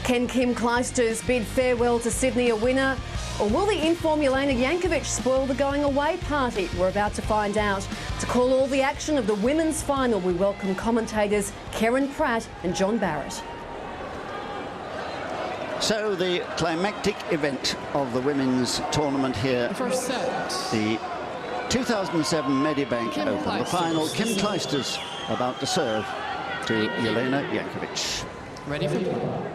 Can Kim Clijsters bid farewell to Sydney a winner? Or will the in-form Jelena Jankovic spoil the going-away party? We're about to find out. To call all the action of the women's final, we welcome commentators Karen Pratt and John Barrett. So the climactic event of the women's tournament here. First set. The 2007 Medibank Open. The final, Kim Clijsters about to serve to Jelena Jankovic. Ready for play.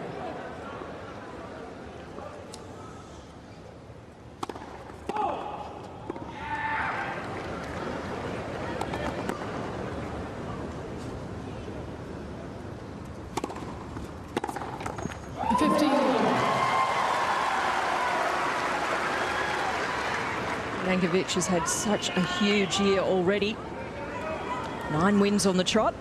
Jankovic has had such a huge year already. 9 wins on the trot.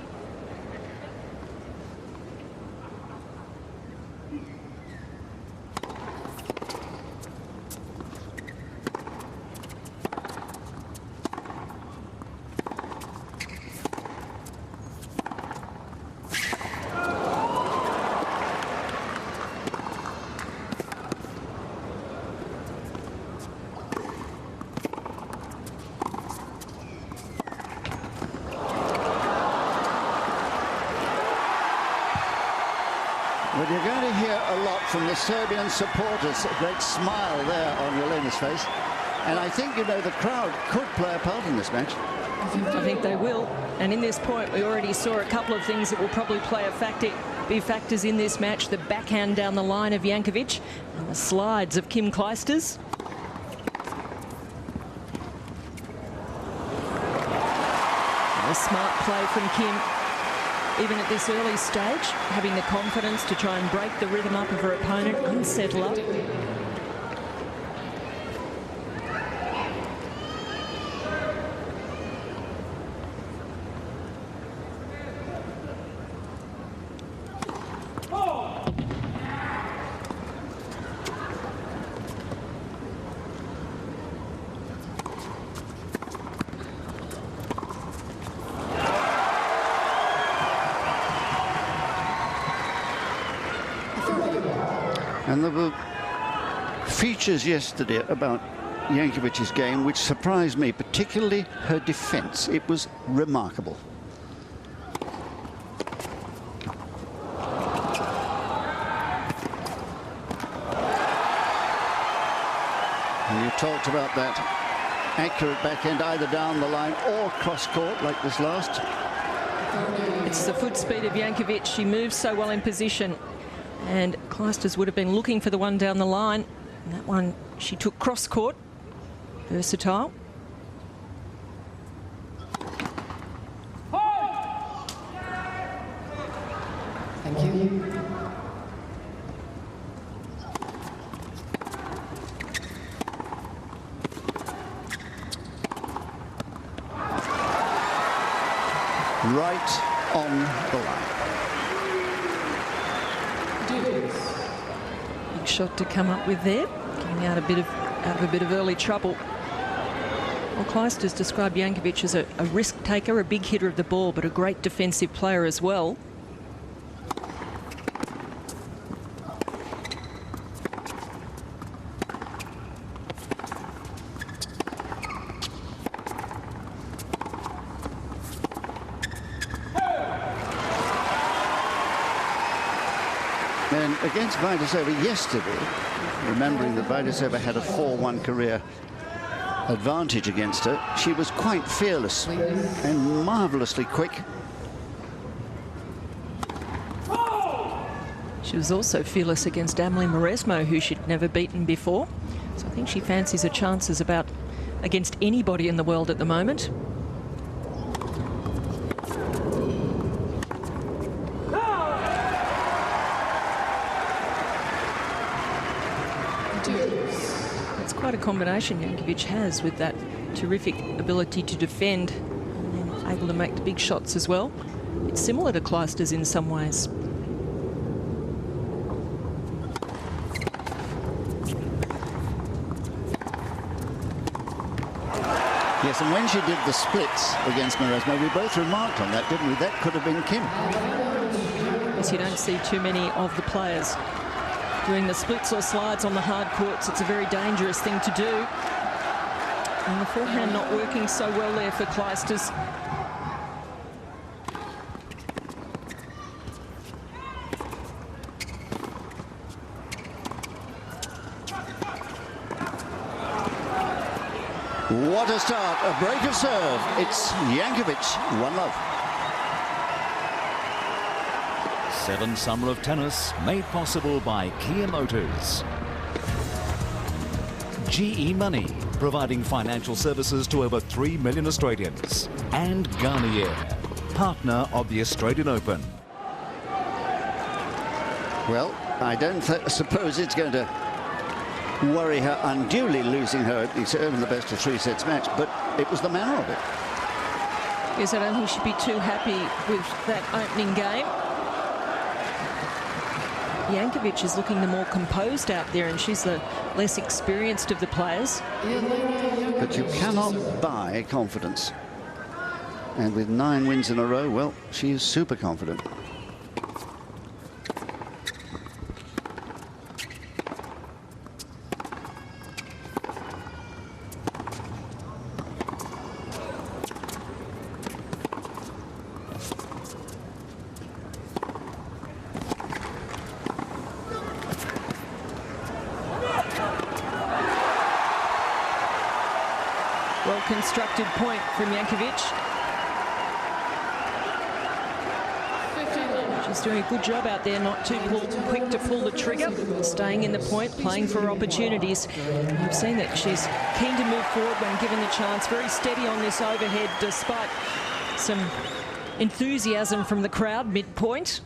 Well, you're going to hear a lot from the Serbian supporters. A great smile there on Jelena's face. And I think, you know, the crowd could play a part in this match. I think they will. And in this point, we already saw a couple of things that will probably be factors in this match. The backhand down the line of Jankovic and the slides of Kim Clijsters. A smart play from Kim. Even at this early stage, having the confidence to try and break the rhythm up of her opponent, unsettle her. And there were features yesterday about Jankovic's game which surprised me, particularly her defence. It was remarkable. And you talked about that accurate backhand either down the line or cross-court like this last. It's the foot speed of Jankovic. She moves so well in position. And Clijsters would have been looking for the one down the line. And that one, she took cross-court. Versatile. Thank you. Right on the line. Big shot to come up with there, getting out of a bit of early trouble. Well, Clijsters described Jankovic as a risk taker, a big hitter of the ball, but a great defensive player as well. And against Vaidisova yesterday, remembering that Vaidisova had a 4-1 career advantage against her, she was quite fearless and marvellously quick. She was also fearless against Amelie Mauresmo, who she'd never beaten before. So I think she fancies her chances against anybody in the world at the moment. It's quite a combination Jankovic has with that terrific ability to defend and then able to make the big shots as well. It's similar to Clijsters in some ways. Yes, and when she did the splits against Mauresmo, we both remarked on that, didn't we? That could have been Kim. Yes, you don't see too many of the players doing the splits or slides on the hard courts. It's a very dangerous thing to do. And the forehand not working so well there for Clijsters. What a start, a break of serve. It's Jankovic, 1-love. 7 Summer of Tennis made possible by Kia Motors. GE Money, providing financial services to over 3 million Australians. And Garnier, partner of the Australian Open. Well, I don't suppose it's going to worry her unduly losing her opening serve in the best of 3 sets match, but it was the manner of it. Yes, I don't think she'd be too happy with that opening game. Jankovic is looking the more composed out there, and she's the less experienced of the players. But you cannot buy confidence. And with 9 wins in a row, well, she is super confident. Well-constructed point from Jankovic. She's doing a good job out there, not too quick to pull the trigger, staying in the point, playing for opportunities. You've seen that she's keen to move forward when given the chance, very steady on this overhead despite some enthusiasm from the crowd mid-point.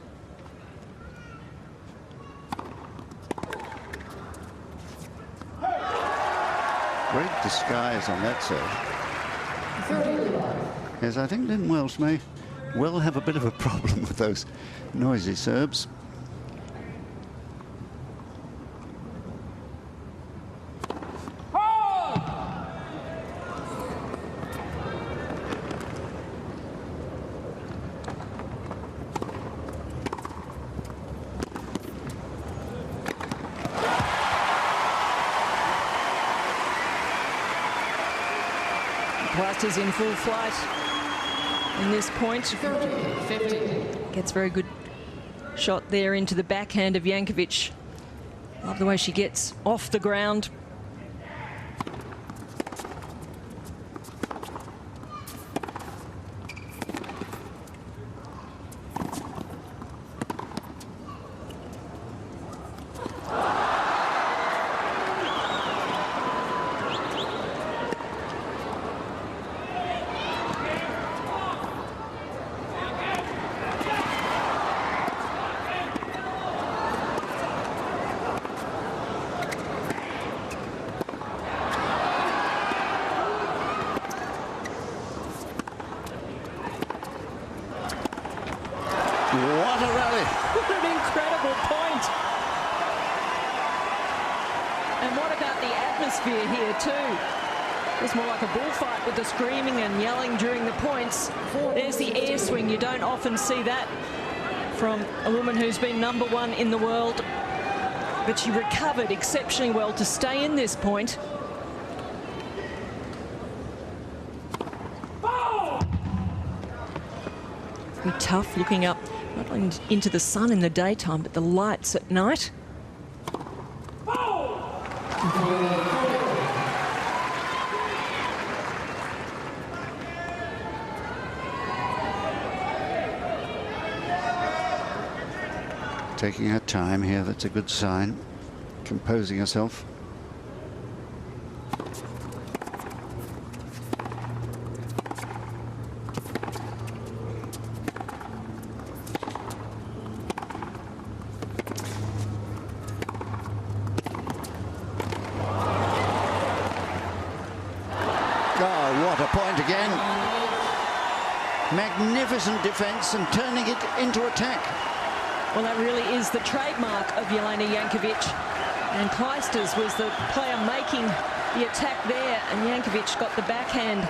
Great disguise on that serve. Yes, I think Lynn Welsh may well have a bit of a problem with those noisy serves. Clijsters in full flight in this point. 50. Gets very good shot there into the backhand of Jankovic. Love the way she gets off the ground. What a rally. What an incredible point. And what about the atmosphere here too? It's more like a bullfight with the screaming and yelling during the points. There's the air swing. You don't often see that from a woman who's been #1 in the world. But she recovered exceptionally well to stay in this point. Be tough looking up not only into the sun in the daytime, but the lights at night. Taking her time here, that's a good sign. Composing herself. Oh, what a point again. Magnificent defence and turning it into attack. Well, that really is the trademark of Jelena Jankovic. And Clijsters was the player making the attack there. And Jankovic got the backhand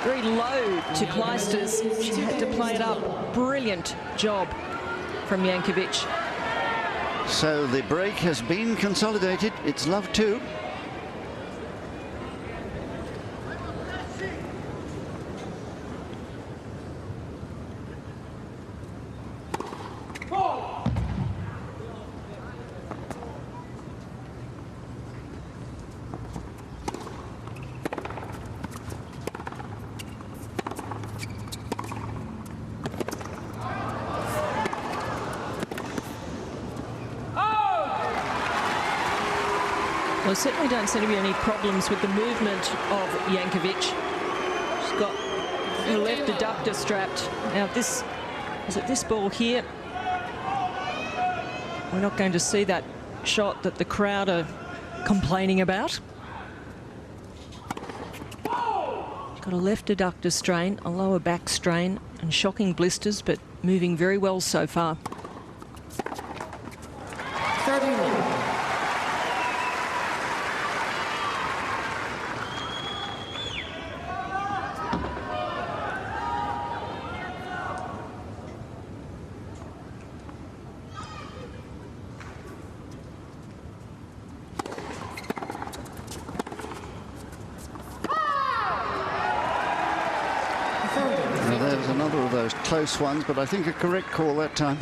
very low to Clijsters. She had to play it up. Brilliant job from Jankovic. So the break has been consolidated. It's love 2. Well, certainly don't seem to be any problems with the movement of Jankovic. She's got her left adductor strapped. Now, this is it. This ball here. We're not going to see that shot that the crowd are complaining about. She's got a left adductor strain, a lower back strain, and shocking blisters, but moving very well so far. 31. There's another of those close ones, but I think a correct call that time.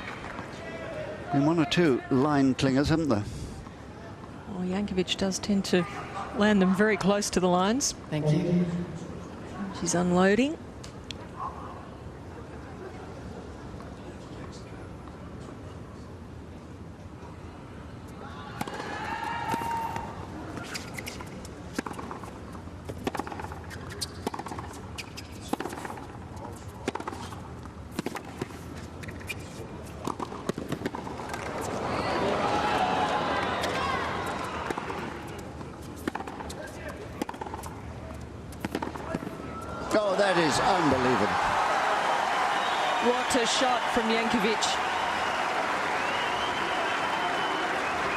And 1 or 2 line clingers, haven't there? Well, Jankovic does tend to land them very close to the lines. Thank you. She's unloading. Oh, that is unbelievable. What a shot from Jankovic.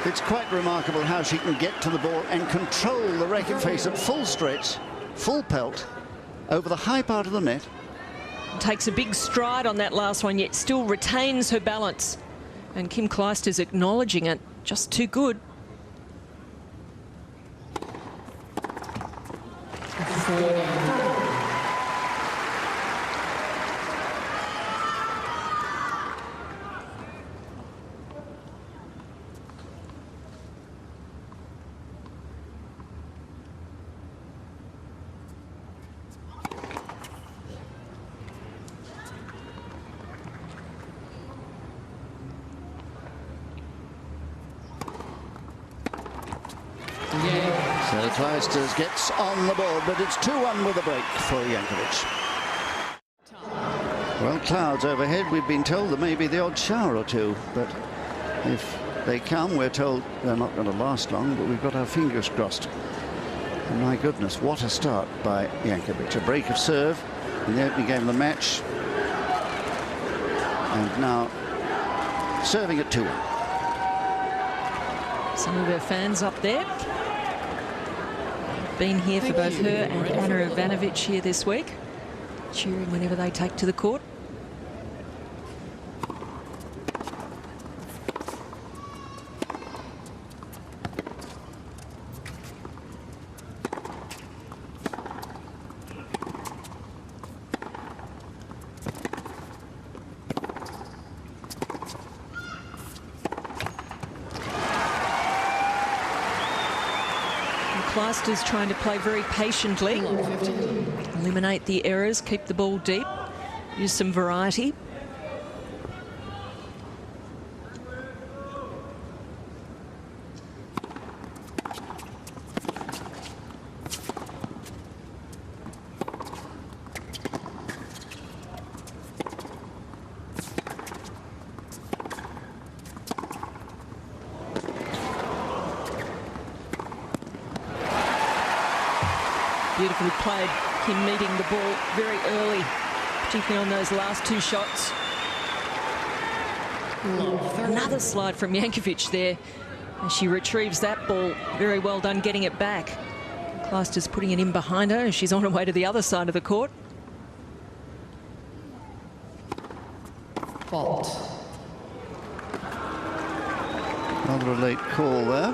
It's quite remarkable how she can get to the ball and control the racket face at full stretch, full pelt, over the high part of the net. Takes a big stride on that last one, yet still retains her balance. And Kim Clijsters acknowledging it. Just too good. So Clijsters gets on the board, but it's 2-1 with a break for Jankovic. Well, clouds overhead. We've been told there may be the odd shower or two, but if they come, we're told they're not going to last long, but we've got our fingers crossed. And my goodness, what a start by Jankovic. A break of serve in the opening game of the match. And now serving at 2-1. Some of her fans up there. Been here for both her and Anna Ivanovic here this week, cheering whenever they take to the court. Clijsters trying to play very patiently, eliminate the errors, keep the ball deep, use some variety. Beautifully played, Kim meeting the ball very early, particularly on those last 2 shots. Another slide from Jankovic there, as she retrieves that ball. Very well done getting it back. Clijsters putting it in behind her as she's on her way to the other side of the court. Fault. Rather a late call there.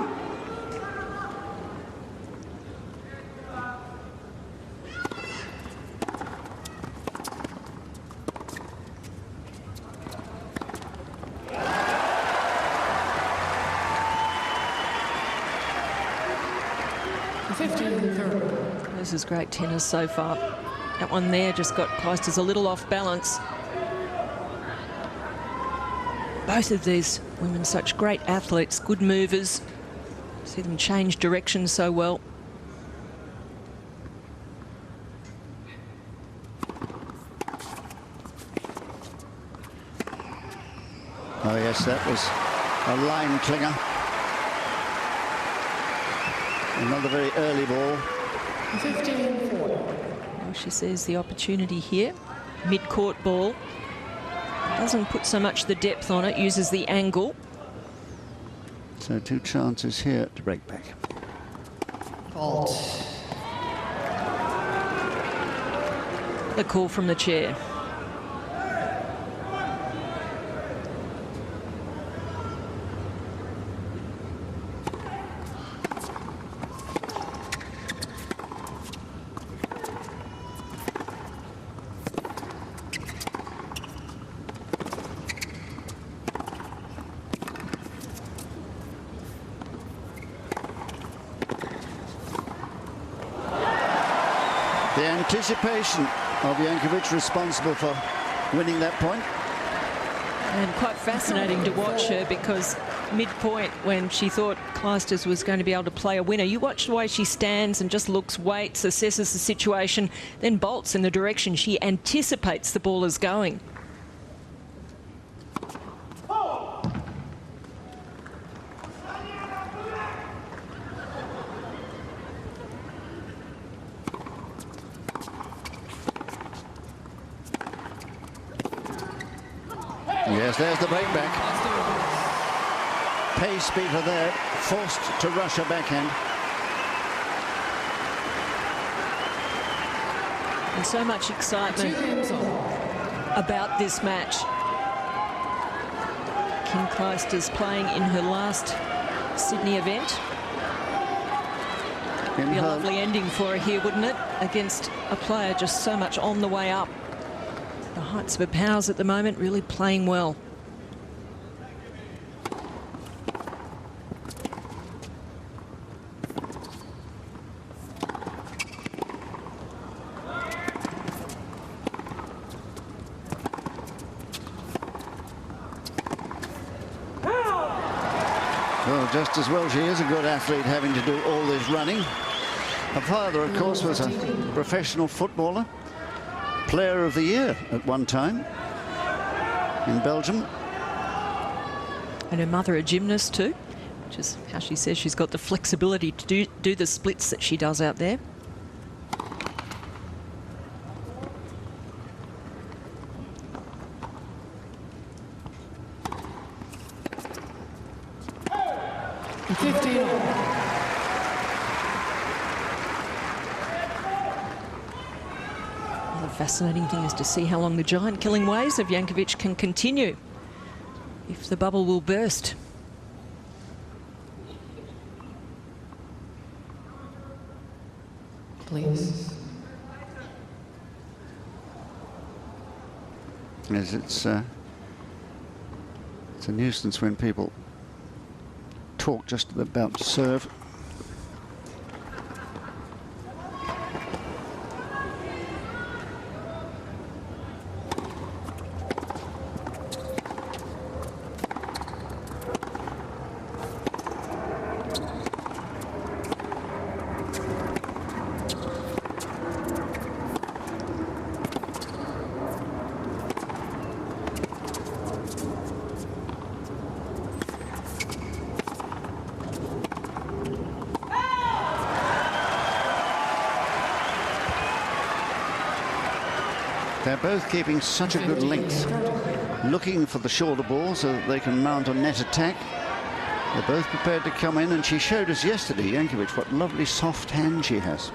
This is great tennis so far. That one there just got Clijsters a little off balance. Both of these women such great athletes, good movers. See them change direction so well. Oh yes, that was a line clinger. Another very early ball. 15-4. Well, she sees the opportunity here. Mid-court ball. Doesn't put so much the depth on it, uses the angle. So 2 chances here to break back. Fault. The call from the chair. The anticipation of Jankovic responsible for winning that point. And quite fascinating to watch her, because mid-point, when she thought Clijsters was going to be able to play a winner, you watch the way she stands and just looks, waits, assesses the situation, then bolts in the direction she anticipates the ball is going. Yes, there's the break back. Pace beater there, forced to rush her backhand. And so much excitement about this match. Kim Clijsters playing in her last Sydney event. Be a lovely ending for her here, wouldn't it? Against a player just so much on the way up. The heights of her powers at the moment, really playing well. Well, just as well, she is a good athlete, having to do all this running. Her father, of course, was a professional footballer. Player of the Year at one time in Belgium. And her mother a gymnast too, which is how she says she's got the flexibility to do the splits that she does out there. The fascinating thing is to see how long the giant killing ways of Jankovic can continue, if the bubble will burst. Please. Yes, it's a nuisance when people talk just about to serve. They're both keeping such a good length, looking for the shorter ball so that they can mount a net attack. They're both prepared to come in, and she showed us yesterday, Jankovic, what lovely soft hand she has.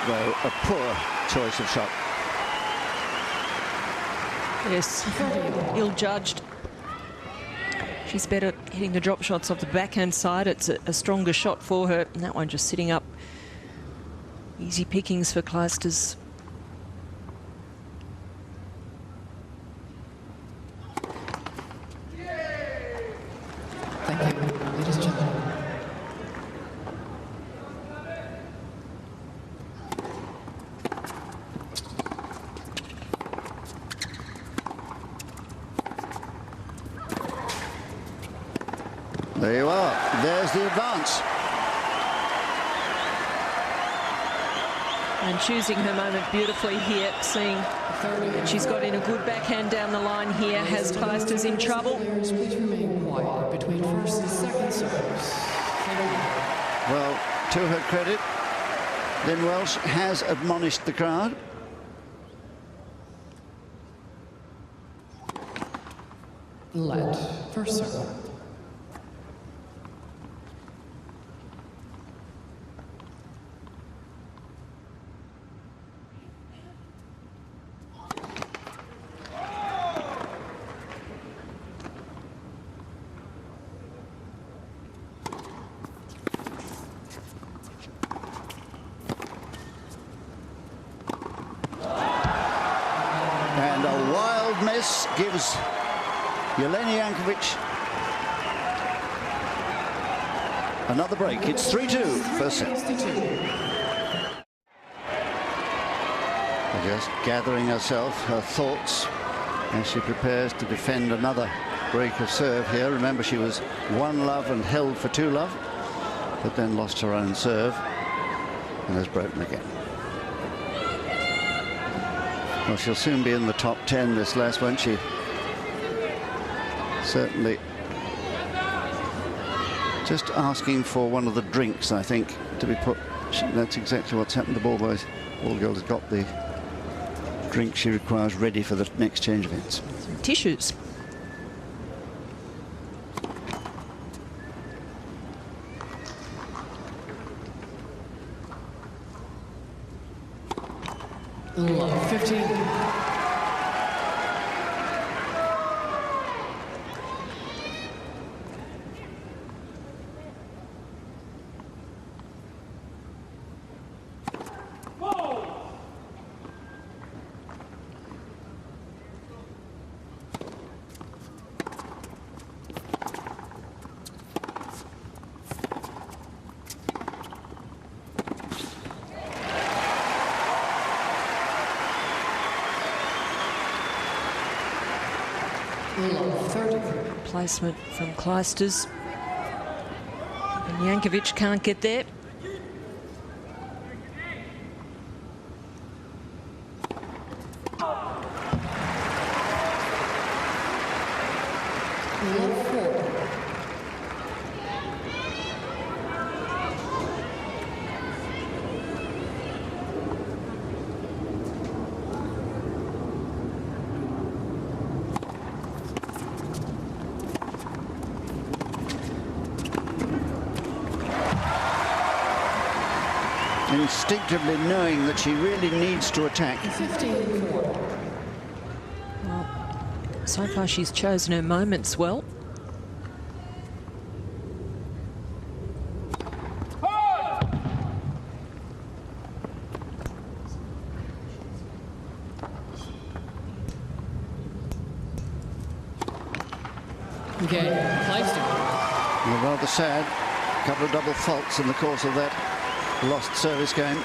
though, a poor choice of shot. Yes, ill-judged. She's better hitting the drop shots off the backhand side. It's a stronger shot for her. And that one just sitting up. Easy pickings for Clijsters. Thank you, ladies and gentlemen. There you are. There's the advance. And choosing her moment beautifully here, seeing that she's got in a good backhand down the line here, has Clijsters in trouble. Players, please remain quiet between first and second serves. Thank you. Well, to her credit, Lynn Welsh has admonished the crowd. Let first serve. And a wild miss gives Jelena Jankovic another break. It's 3-2 first set. Just gathering herself, her thoughts, as she prepares to defend another break of serve here. Remember, she was 1-love and held for 2-love, but then lost her own serve and has broken again. Well, she'll soon be in the top 10, this last, won't she? Certainly. Just asking for one of the drinks, I think, to be put. That's exactly what's happened. The ball girl has got the drink she requires ready for the next change of ends. Some tissues. Love 15. Love 30. Placement from Clijsters. And Jankovic can't get there. Love 4. Instinctively knowing that she really needs to attack. 15-4. Well, so far she's chosen her moments well. Okay, Clijsters. Well, rather sad. A couple of double faults in the course of that lost service game.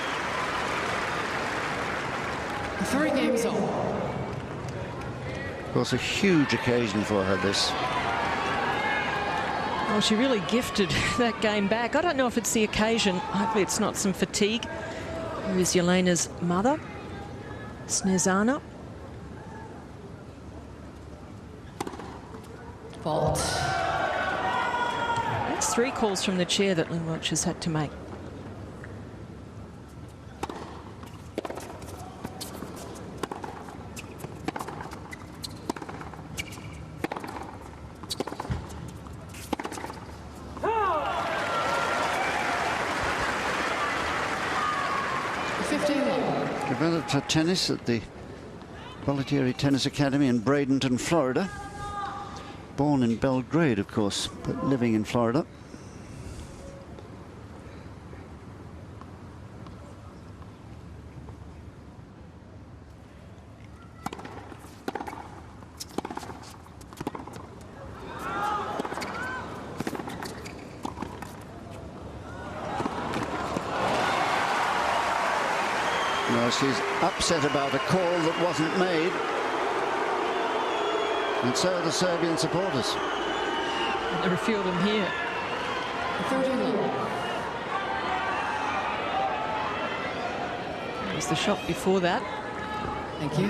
3 games on. Of course, a huge occasion for her, this. Well, she really gifted that game back. I don't know if it's the occasion. Hopefully it's not some fatigue. Here is Jelena's mother, Snezana. Fault. That's 3 calls from the chair that Lynn Welsh has had to make. developed her tennis at the WTA Tennis Academy in Bradenton, Florida. Born in Belgrade, of course, but living in Florida. Well, she's upset about a call that wasn't made. And so are the Serbian supporters. And there are a few of them here. 31. That was the shot before that. Thank you.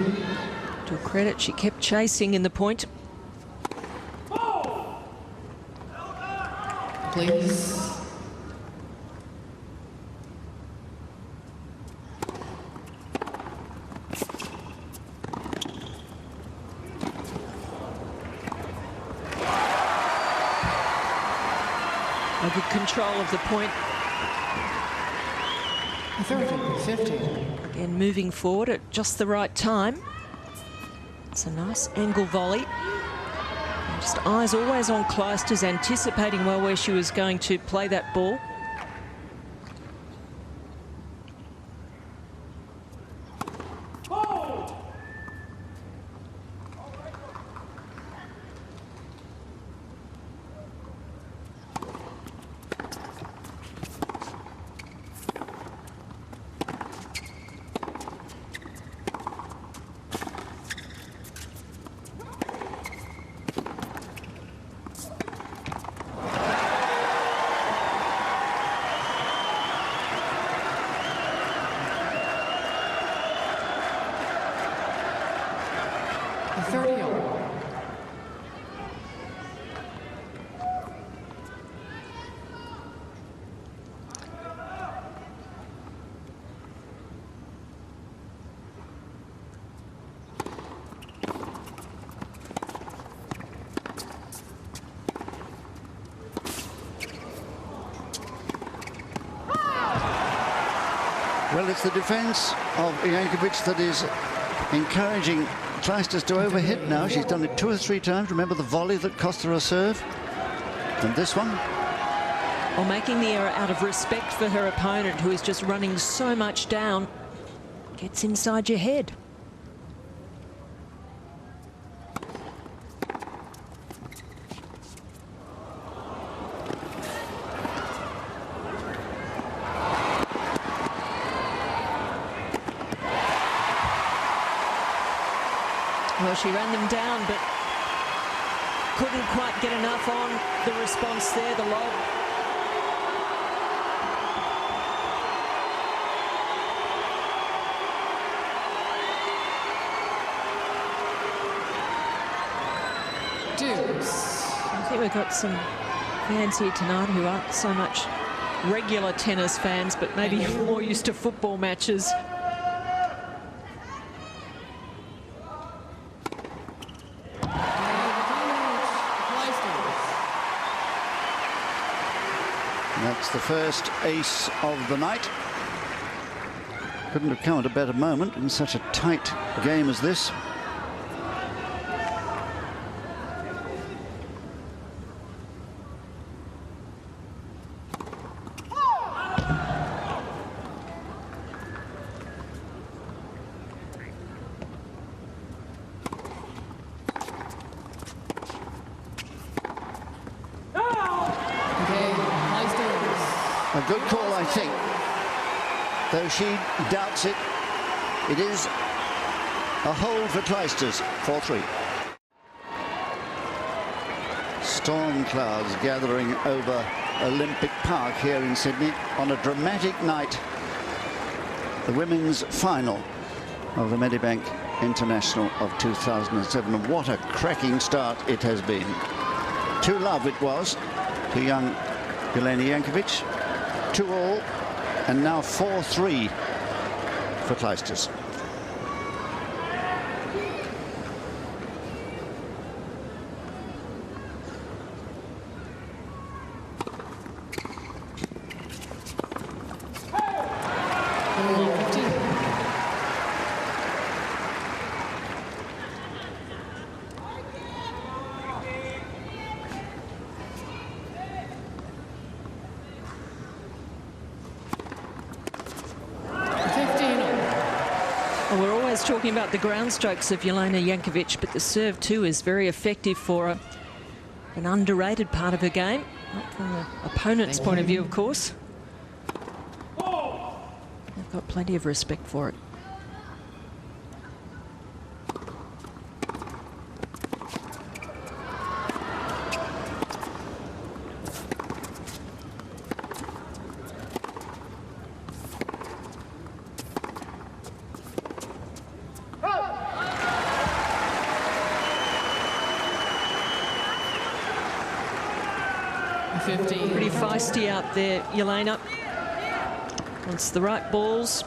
To her credit, she kept chasing in the point. Please. A good control of the point. 30, 50. Again, moving forward at just the right time. It's a nice angle volley. And just eyes always on Clijsters, anticipating well where she was going to play that ball. Well, it's the defence of Jankovic that is encouraging Clijsters to overhit now. She's done it 2 or 3 times. Remember the volley that cost her a serve? And this one? Or making the error out of respect for her opponent, who is just running so much down. Gets inside your head. Well, she ran them down, but couldn't quite get enough on the response there, the lob. I think we've got some fans here tonight who aren't so much regular tennis fans, but maybe more used to football matches. That's the first ace of the night. Couldn't have come at a better moment in such a tight game as this. A good call, I think. Though she doubts it, it is a hold for Clijsters, 4-3. Storm clouds gathering over Olympic Park here in Sydney on a dramatic night. The women's final of the Medibank International of 2007. And what a cracking start it has been. 2-love it was to young Jelena Jankovic. 2-all, and now 4-3 for Clijsters. always talking about the ground strokes of Jelena Jankovic, but the serve too is very effective for her. An underrated part of her game, not from the opponent's point of view, of course. They've got plenty of respect for it. Pretty feisty out there, Jelena. Wants the right balls.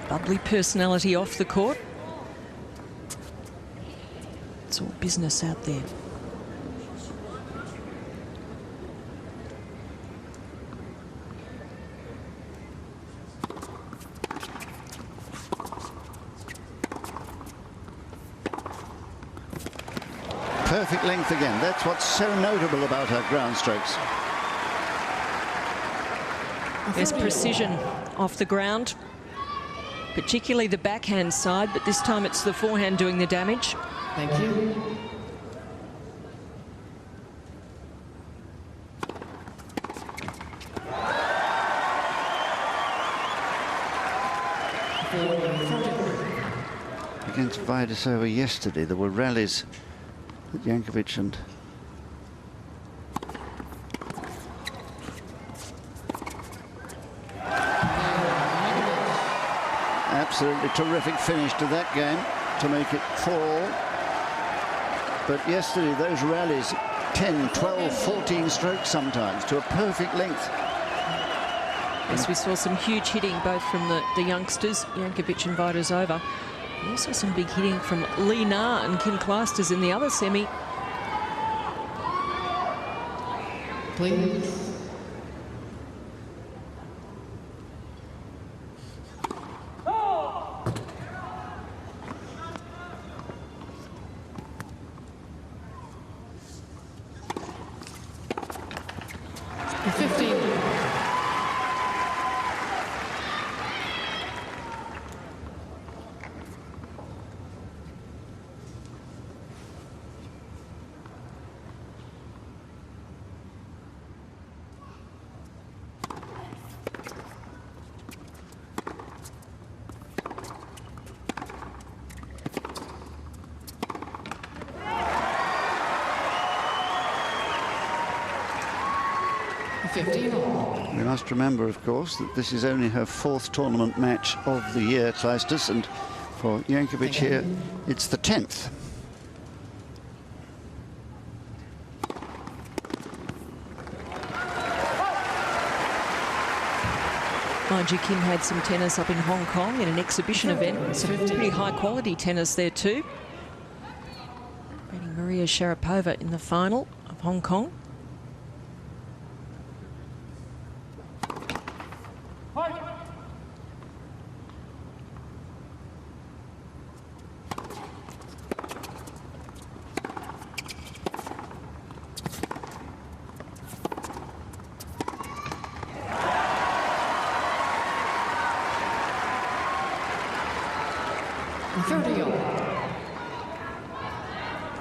Bubbly personality off the court. It's all business out there. Perfect length again. That's what's so notable about her ground strokes. There's precision off the ground, particularly the backhand side, but this time it's the forehand doing the damage. Thank you. Against Vaidisova yesterday, there were rallies that Jankovic and absolutely terrific finish to that game to make it 4-all. But yesterday, those rallies, 10, 12, 14 strokes sometimes, to a perfect length. Yes, we saw some huge hitting both from the youngsters, Jankovic and Vaidisova. We also some big hitting from Lee Na and Kim Clijsters in the other semi. Please. We must remember, of course, that this is only her 4th tournament match of the year, Clijsters, and for Jankovic here, it's the 10th. Mind you, Kim had some tennis up in Hong Kong in an exhibition event. Some pretty high-quality tennis there too. Beating Maria Sharapova in the final of Hong Kong.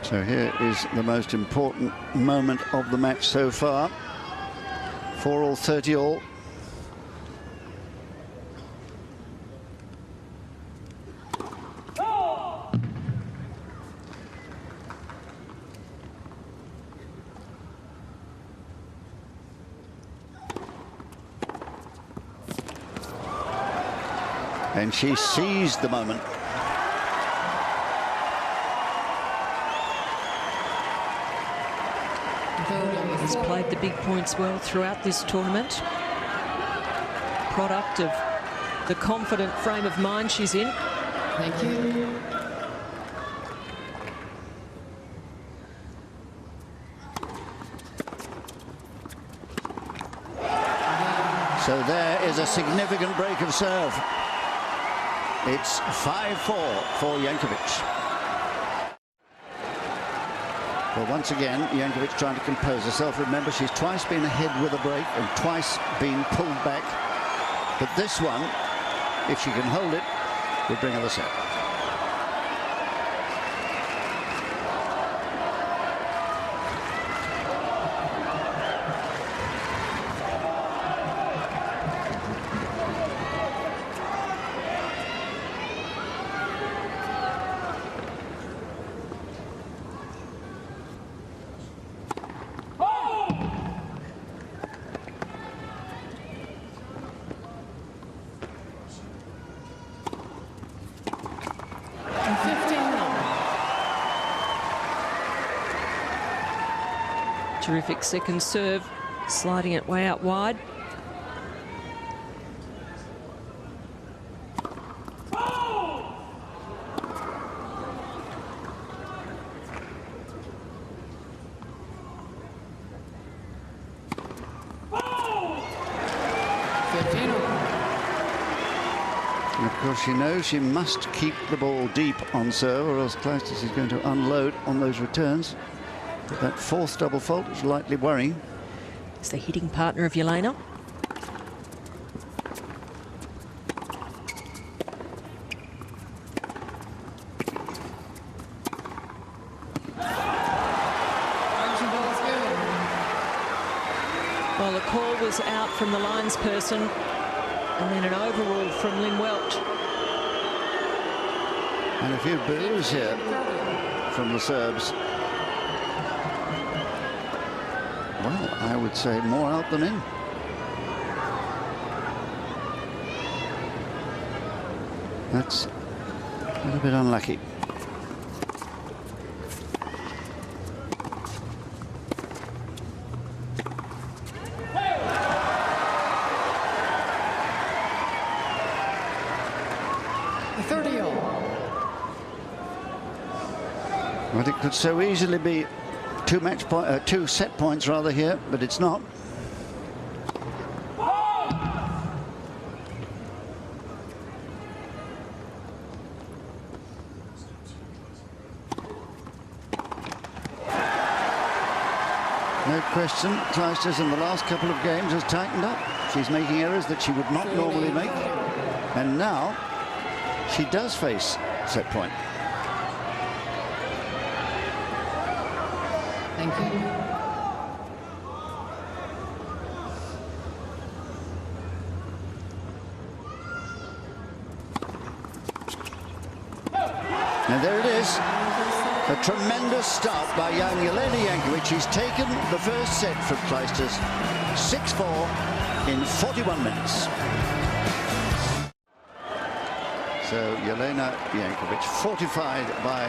So here is the most important moment of the match so far. 4-all, 30-all. And she seized the moment. He's played the big points well throughout this tournament. Product of the confident frame of mind she's in. Thank you. So there is a significant break of serve. It's 5-4 for Jankovic. Well, once again, Jankovic trying to compose herself. Remember, she's twice been ahead with a break and twice been pulled back. But this one, if she can hold it, would bring her the set. Terrific second serve, sliding it way out wide. And of course, she knows she must keep the ball deep on serve, or else Clijsters is going to unload on those returns. But that fourth double fault is lightly worrying. It's the hitting partner of Jelena. Well, the call was out from the linesperson, and then an overrule from Lynn Welch. And a few boos here from the Serbs. Well, I would say more out than in. That's a little bit unlucky. But it could so easily be two set points rather here, but it's not. No question, Clijsters in the last couple of games has tightened up. She's making errors that she would not normally make. And now she does face set point. Thank you. And there it is. A tremendous start by young Jelena Jankovic. She's taken the first set from Clijsters, 6-4 in 41 minutes. So Jelena Jankovic fortified by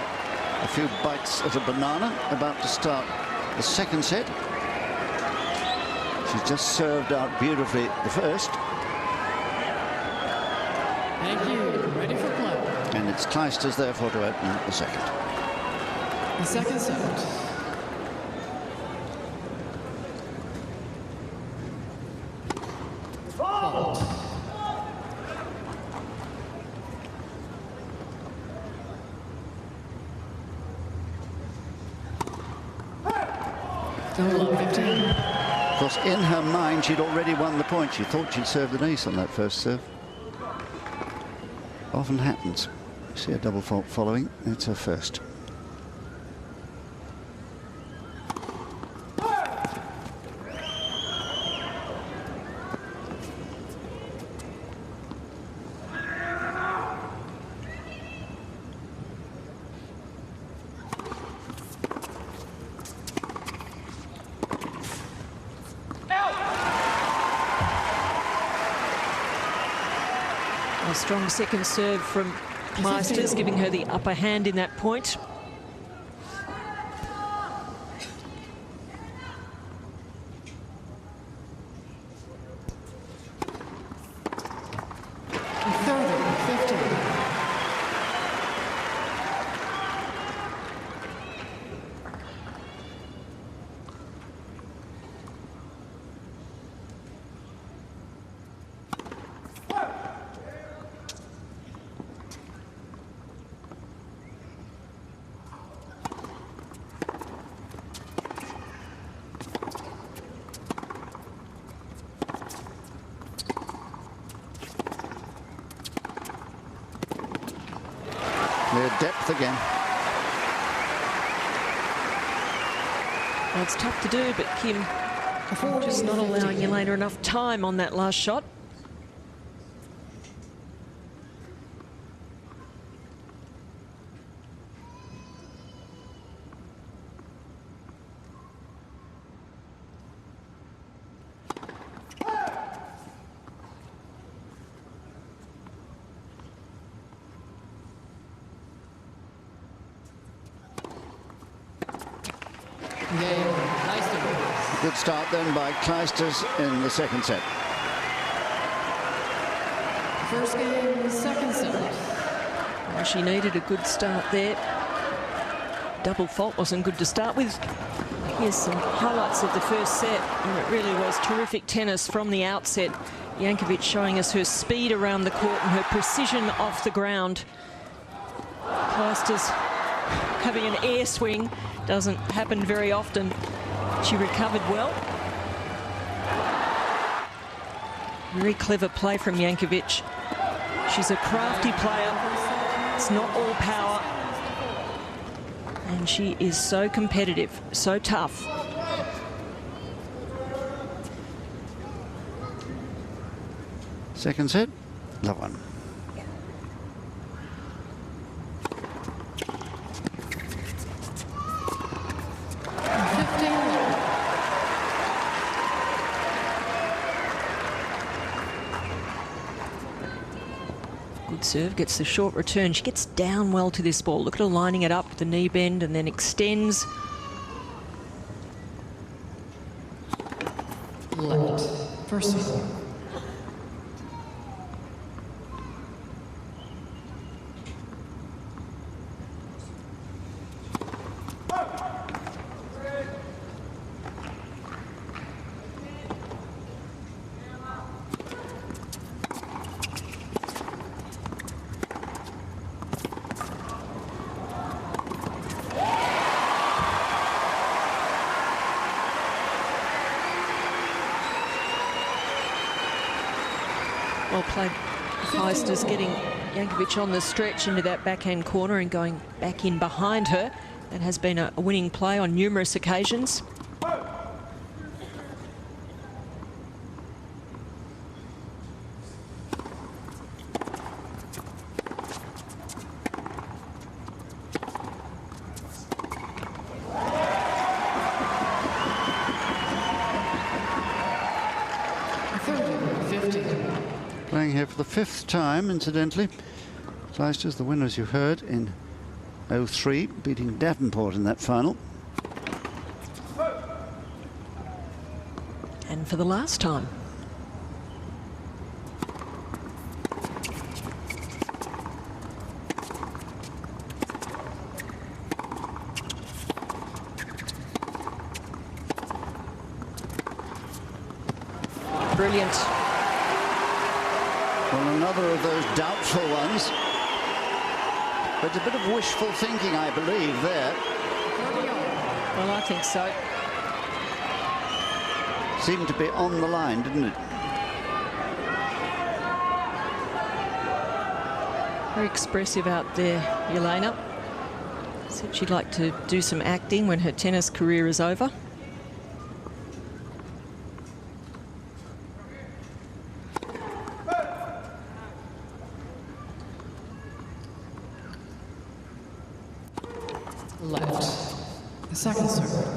a few bites of a banana, about to start the second set. She's just served out beautifully the first. Thank you. Ready for play. And it's Clijsters therefore to open up the second. The second set. Fault. Total of 15. Of course, in her mind, she'd already won the point. She thought she'd served an ace on that first serve. Often happens. You see a double fault following. It's her first. A strong second serve from Clijsters, giving her the upper hand in that point. depth again. Well, it's tough to do, but Kim just not allowing Jelena enough time on that last shot. Good start then by Clijsters in the second set. First game, second set. Well, she needed a good start there. Double fault wasn't good to start with. Here's some highlights of the first set, and it really was terrific tennis from the outset. Jankovic showing us her speed around the court and her precision off the ground. Clijsters having an air swing doesn't happen very often. She recovered well. Very clever play from Jankovic. She's a crafty player. It's not all power. And she is so competitive, so tough. Second set, love one. Good serve, gets the short return. She gets down well to this ball. Look at her lining it up with the knee bend and then extends. Left. First one. Well played. Clijsters getting Jankovic on the stretch into that backhand corner and going back in behind her. That has been a winning play on numerous occasions. Playing here for the fifth time, incidentally. Clijsters, the winners you heard in 03, beating Davenport in that final. And for the last time. Brilliant. Well, another of those doubtful ones. But a bit of wishful thinking, I believe, there. Well, I think so. Seemed to be on the line, didn't it? Very expressive out there, Jelena. Said she'd like to do some acting when her tennis career is over. Left. The second serve.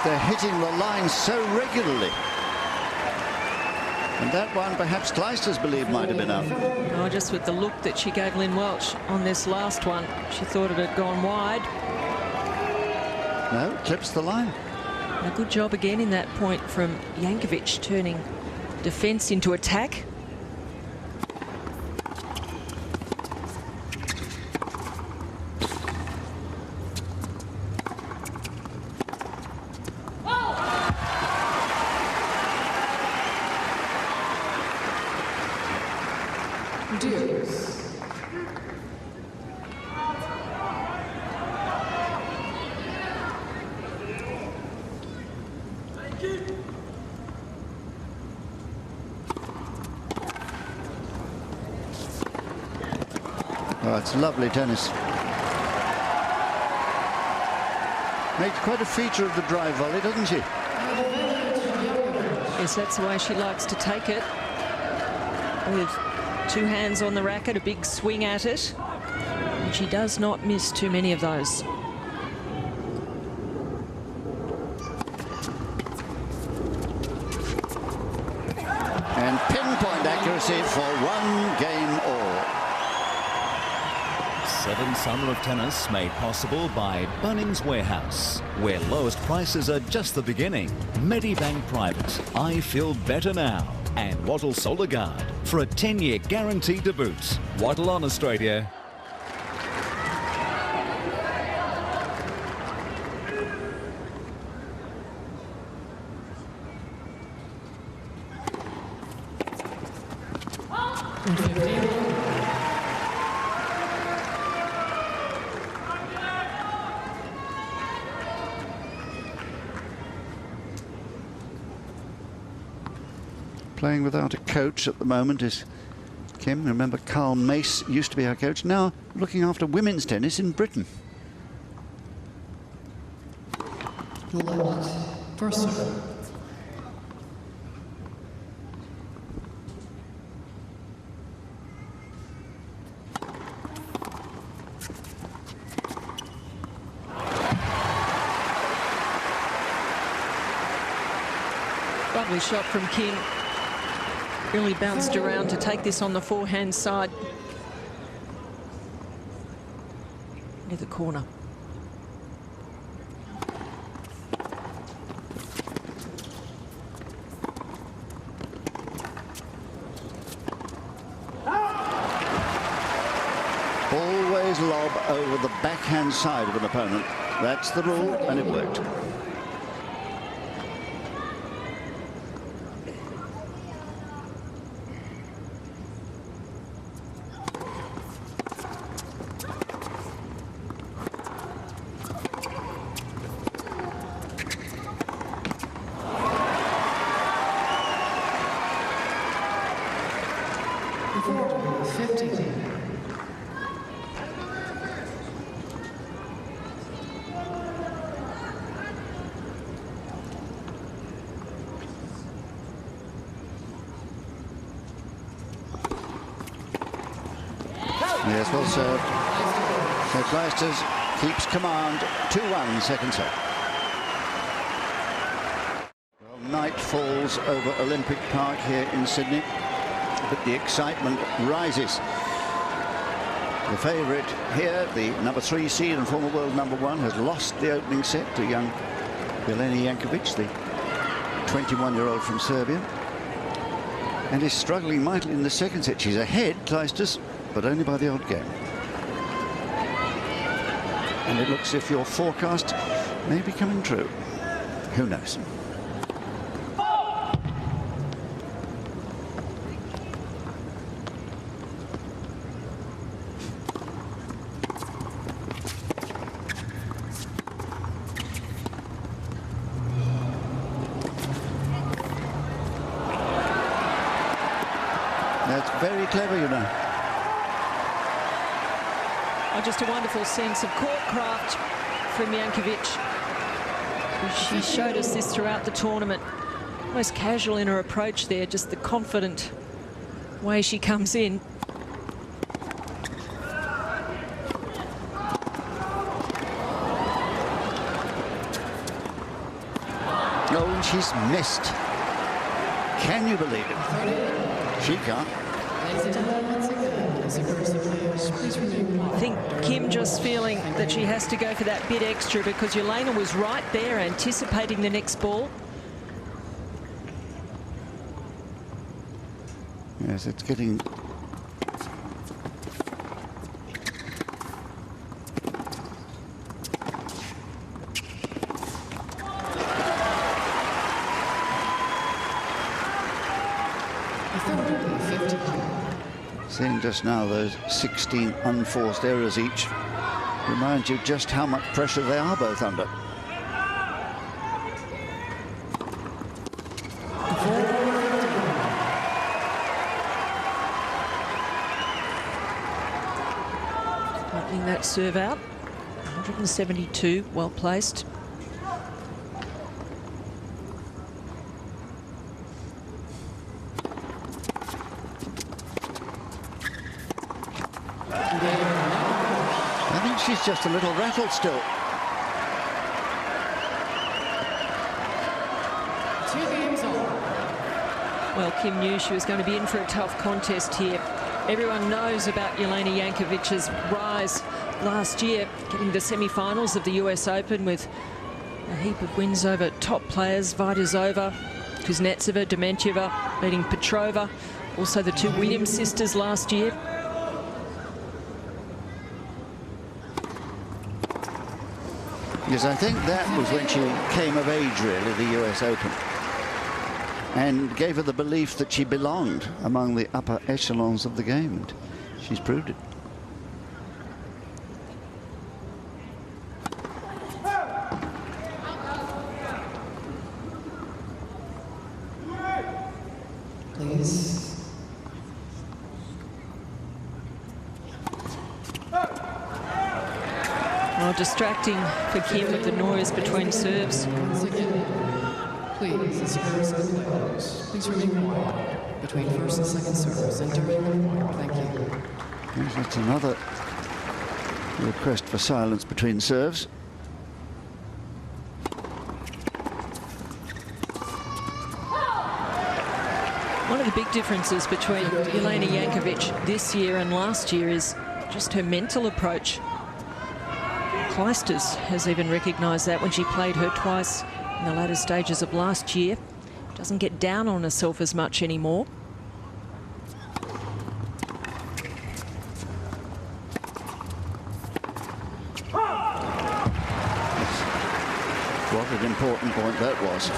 They're hitting the line so regularly. And that one, perhaps Clijsters believed might have been up. Oh, just with the look that she gave Lynn Welch on this last one. She thought it had gone wide. No, clips the line. A good job again in that point from Jankovic, turning defence into attack. Deuce. Oh, it's lovely tennis. Makes quite a feature of the drive volley, doesn't she? Yes, that's the way she likes to take it. With two hands on the racket, a big swing at it. And she does not miss too many of those. And pinpoint accuracy for 1 game all. 7 Summer of Tennis made possible by Bunnings Warehouse, where lowest prices are just the beginning. Medibank Private, I feel better now. And Wattle Solar Guard for a 10-year guaranteed to boot. Wattle on Australia. Playing without a coach at the moment is Kim. Remember, Carl Mace used to be our coach, now looking after women's tennis in Britain. Left. First serve. Lovely shot from Kim. Really bounced around to take this on the forehand side. Near the corner. Always lob over the backhand side of an opponent. That's the rule, and it worked. Yes, well served. So Clijsters keeps command. 2-1, second set. Well, night falls over Olympic Park here in Sydney, but the excitement rises. The favourite here, the number 3 seed and former world number 1, has lost the opening set to young Jelena Jankovic, the 21-year-old from Serbia, and is struggling mightily in the second set. She's ahead, Clijsters, but only by the odd game. And it looks as if your forecast may be coming true. Who knows? That's very clever, you know. Oh, just a wonderful sense of court craft from Jankovic. She showed us this throughout the tournament. Almost casual in her approach there, just the confident way she comes in. Oh, and she's missed. Can you believe it? She can't. I think Kim just feeling that she has to go for that bit extra because Jelena was right there anticipating the next ball. Yes, it's getting... Seeing just now those 16 unforced errors each reminds you just how much pressure they are both under. Lightning that serve out. 172, well placed. I think she's just a little rattled still. 2 games on. Well, Kim knew she was going to be in for a tough contest here. Everyone knows about Jelena Jankovic's rise last year, getting the semi-finals of the US Open with a heap of wins over top players, Vaidisova, Kuznetsova, Dementieva, beating Petrova, also the 2 Williams sisters last year. Yes, I think that was when she came of age, really, the US Open, and gave her the belief that she belonged among the upper echelons of the game, and she's proved it. Please. Oh, distracting for Kim with the noise between serves. Once again, please, the servers and players, please remain quiet between first and second serves and during the point. Thank you. Yes, that's another request for silence between serves. One of the big differences between Jelena Jankovic this year and last year is just her mental approach. Clijsters has even recognised that when she played her twice in the latter stages of last year. Doesn't get down on herself as much anymore. What an important point that was.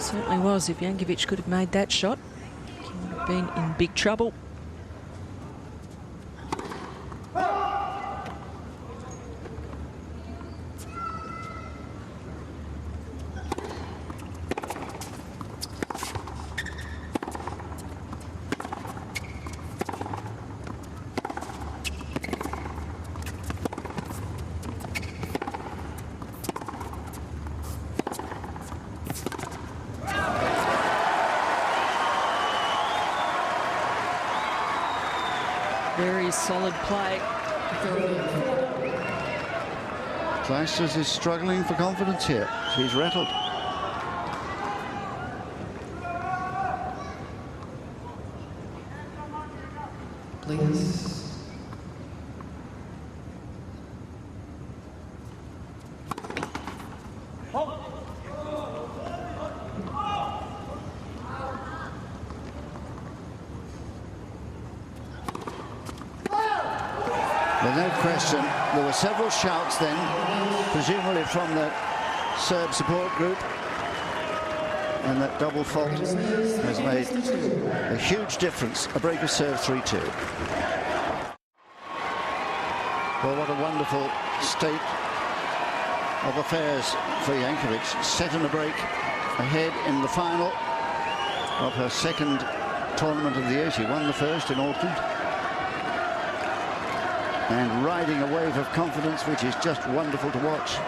Certainly was. If Jankovic could have made that shot, Kim would have been in big trouble. Very solid play. Clijsters is struggling for confidence here. She's rattled. Please. There's no question. There were several shouts then, presumably from the Serb support group. And that double fault has made a huge difference. A break of serve 3-2. Well, what a wonderful state of affairs for Jankovic. Set in a break ahead in the final of her second tournament of the year. She won the first in Auckland. And riding a wave of confidence, which is just wonderful to watch.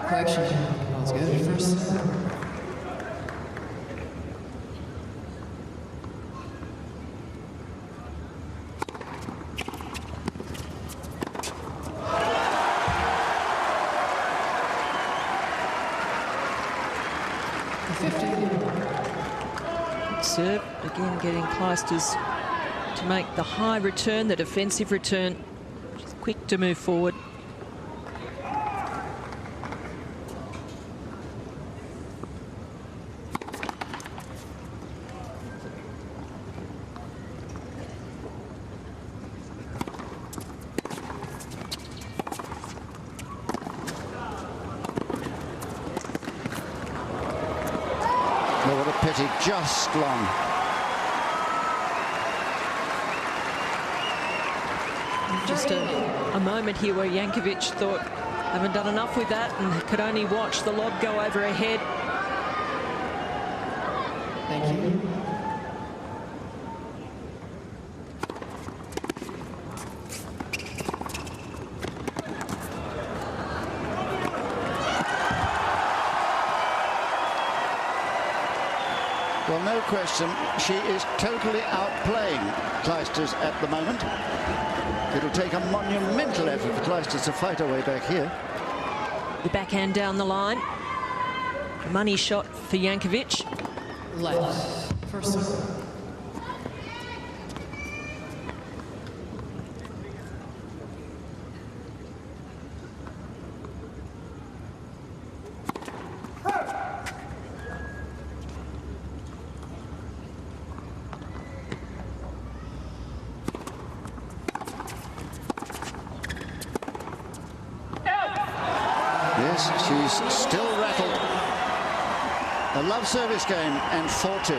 Correction. Let's go first. Serve again, getting Clijsters to make the high return, the defensive return. She's quick to move forward. just long. Just a moment here where Jankovic thought, haven't done enough with that, and could only watch the lob go over her head. Thank you. Well, no question, she is totally outplaying Clijsters at the moment. It'll take a monumental effort for Clijsters to fight her way back here. The backhand down the line. Money shot for Jankovic. Left. First serve. Yes, she's still rattled. A love service game and 4-2.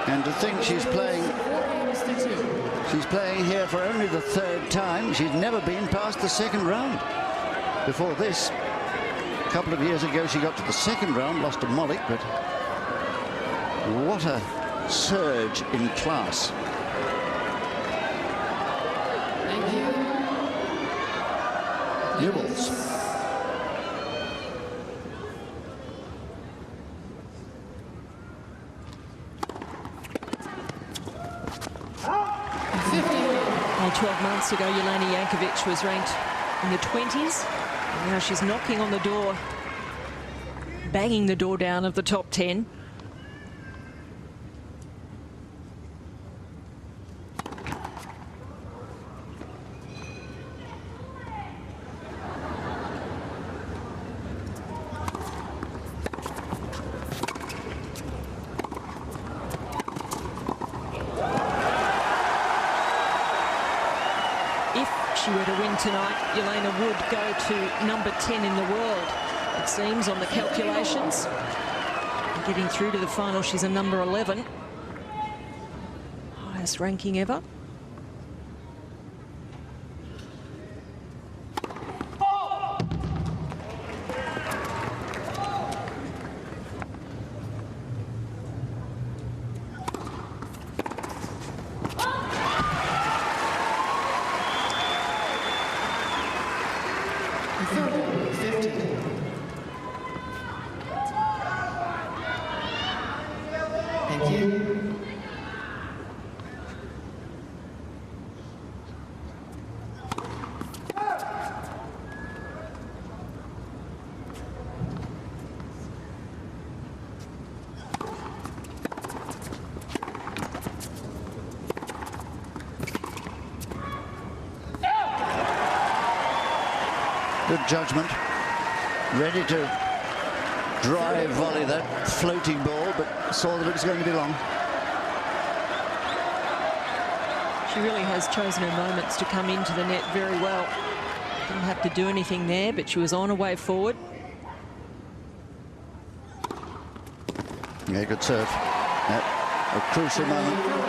And to think she's playing here for only the third time. She's never been past the second round. Before this, a couple of years ago, she got to the second round, lost to Mollick, but what a surge in class. Thank you. Nibbles. Well, 12 months ago, Jelena Jankovic was ranked in the 20s. And now she's knocking on the door, banging the door down of the top 10. If she were to win tonight, Jelena would go to number 10 in the world, it seems, on the calculations. Getting through to the final, she's a number 11. Highest ranking ever. Thank you. Good judgment. Ready to drive volley that floating ball, but saw that it was going to be long. She really has chosen her moments to come into the net very well. Didn't have to do anything there, but she was on her way forward. Yeah, good serve. At a crucial moment.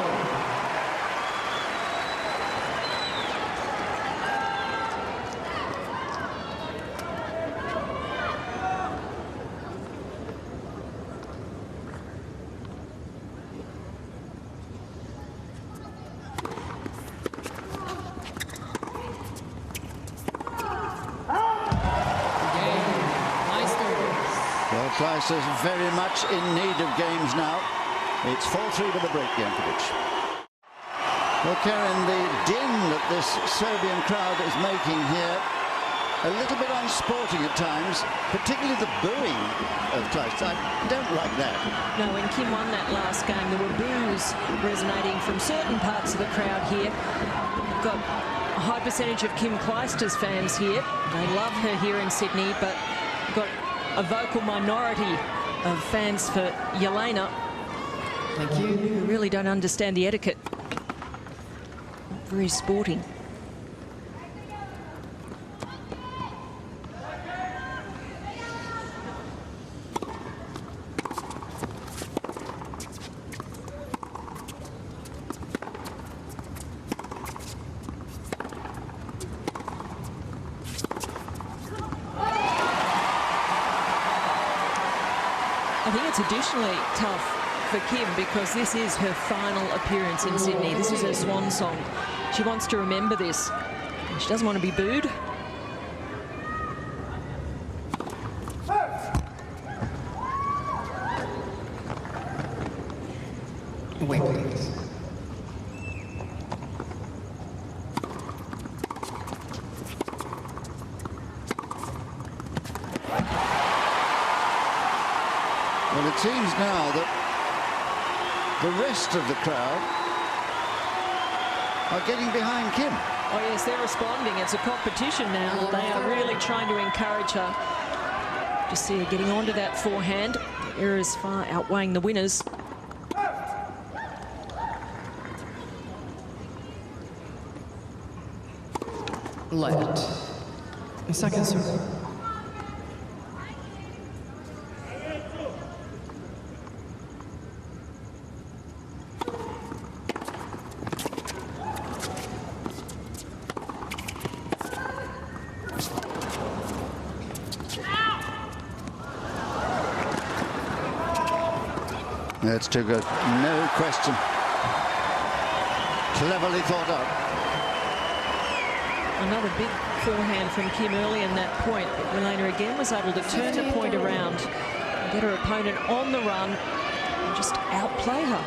Clijsters very much in need of games now. It's 4-3 to the break, Jankovic. Well, Karen, the din that this Serbian crowd is making here, a little bit unsporting at times, particularly the booing of Clijsters. I don't like that. No, when Kim won that last game, there were boos resonating from certain parts of the crowd here. We've got a high percentage of Kim Clijsters fans here. They love her here in Sydney, but we've got a vocal minority of fans for Jelena. Thank you. Who really don't understand the etiquette. Not very sporting. I think it's additionally tough for Kim because this is her final appearance in Sydney. This is her swan song. She wants to remember this. She doesn't want to be booed. Wait, please. Well, it seems now that the rest of the crowd are getting behind Kim. Oh, yes, they're responding. It's a competition now. They are really trying to encourage her. Just see her getting onto that forehand. The errors far outweighing the winners. Light. Second serve. That's too good. No question. Cleverly thought out. Another big forehand from Kim early in that point. But Jelena again was able to turn the point around and get her opponent on the run and just outplay her.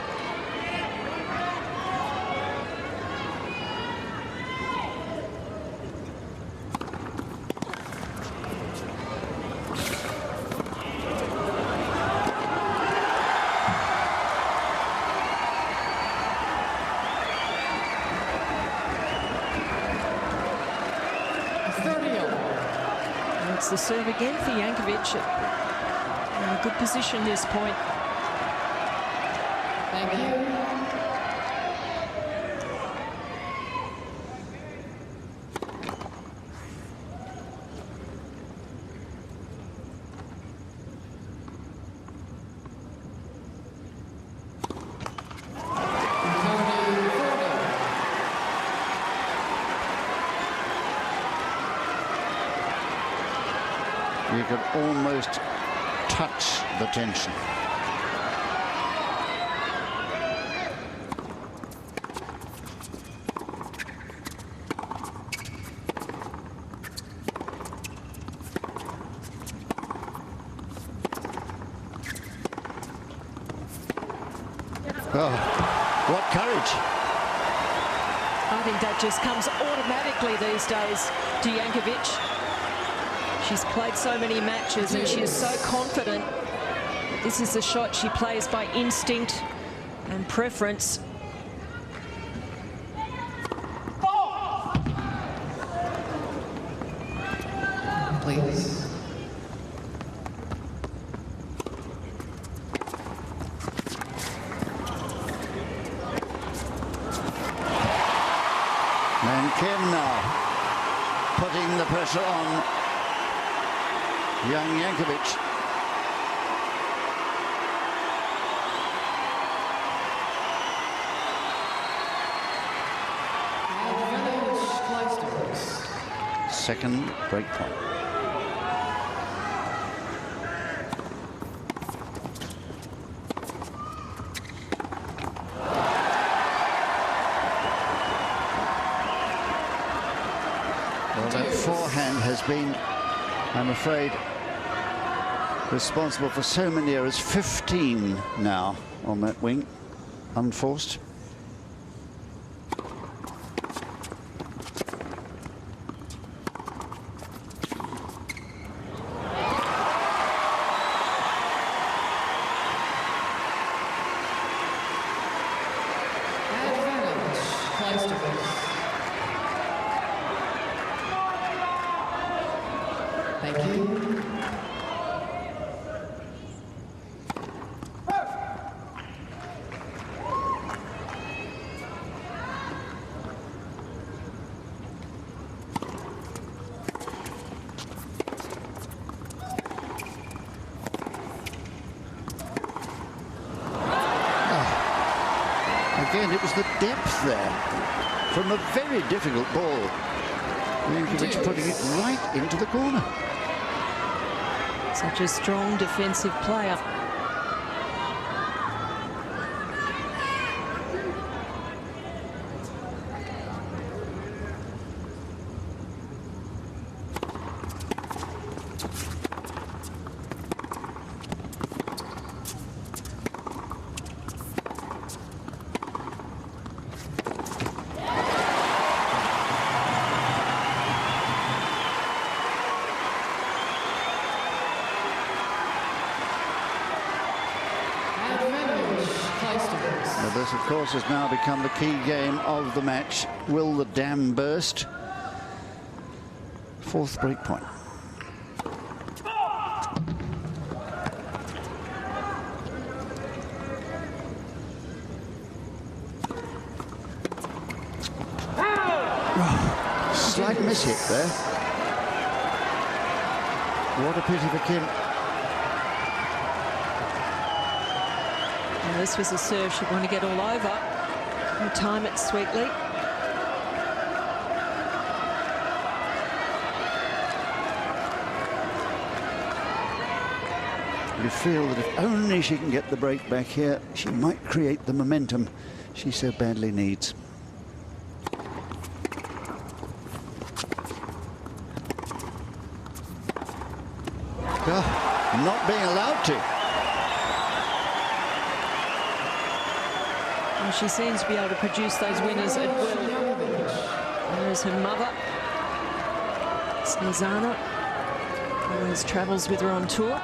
It's the serve again for Jankovic. In a good position this point. Thank you. You could almost touch the tension. Oh, what courage. I think that just comes automatically these days to Jankovic. She's played so many matches and she is so confident. This is the shot she plays by instinct and preference. Please. And Kim now putting the pressure on young Jankovic. Clijsters. Second break point. Well, that forehand has been, I'm afraid, responsible for so many errors. 15 now on that wing, unforced. Advantage. Clijsters. Thank you. Again, it was the depth there from a very difficult ball. Jankovic putting it right into the corner. Such a strong defensive player. Clijsters. Now this, of course, has now become the key game of the match. Will the dam burst? Fourth break point. Slight miss hit there. What a pity for Kim. And this was a serve she'd want to get all over and time it sweetly. You feel that if only she can get the break back here, she might create the momentum she so badly needs. Not being allowed to. And she seems to be able to produce those winners at will. There's her mother, Snezana, always travels with her on tour.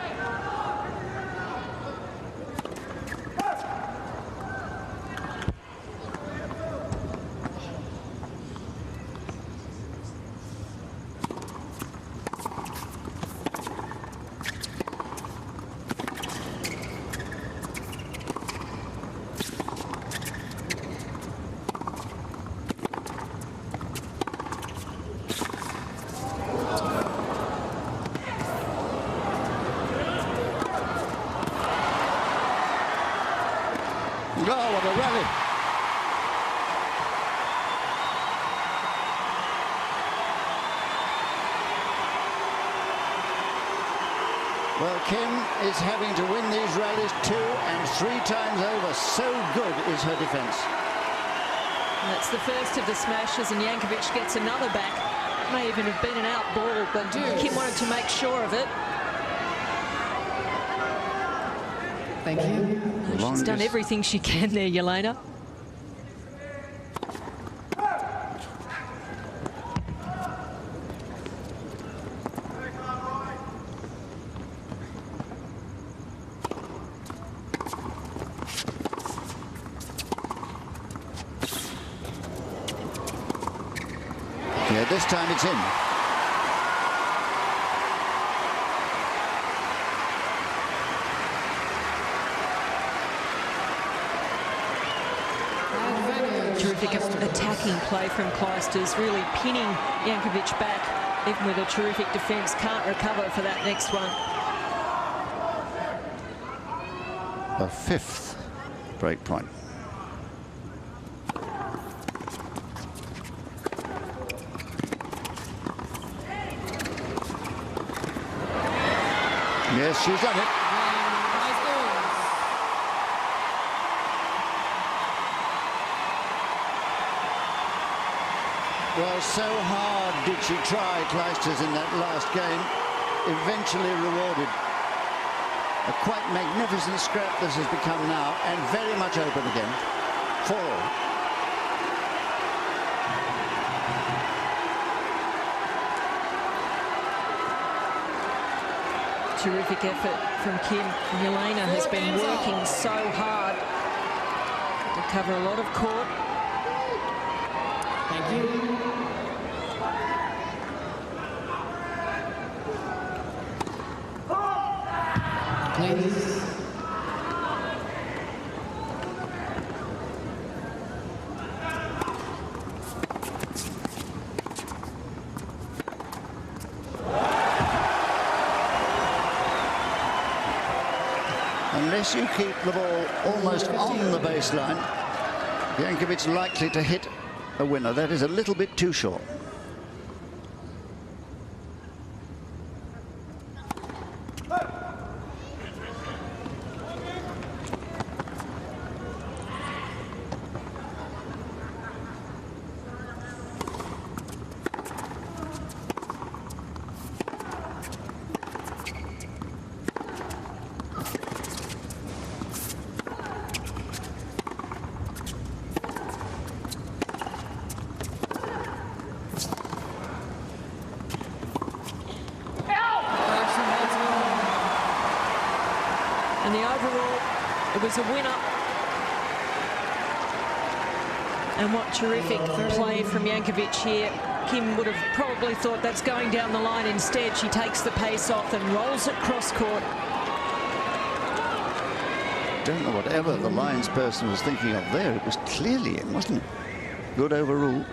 Oh, what a rally. Well, Kim is having to win these rallies 2 and 3 times over. So good is her defence. That's the first of the smashes, and Jankovic gets another back. May even have been an out ball, but Kim wanted to make sure of it. Thank you. She's done everything she can there, Jelena. Yeah, this time it's in. Terrific attacking play from Clijsters, really pinning Jankovic back, even with a terrific defence. Can't recover for that next one. A 5th break point. Yes, she's done it. Well, so hard did she try, Clijsters, in that last game. Eventually rewarded. A quite magnificent scrap this has become now, and very much open again. 4 all. Terrific effort from Kim. Jelena has been working so hard to cover a lot of court. Thank you. Please. Unless you keep the ball almost on the baseline, Jankovic likely to hit a winner. That is a little bit too short. And the overall, it was a winner And what terrific play from Jankovic here. Kim would have probably thought that's going down the line. Instead, she takes the pace off and rolls it cross court. Don't know whatever the Lions person was thinking of there. It was clearly in, wasn't it? Good overrule.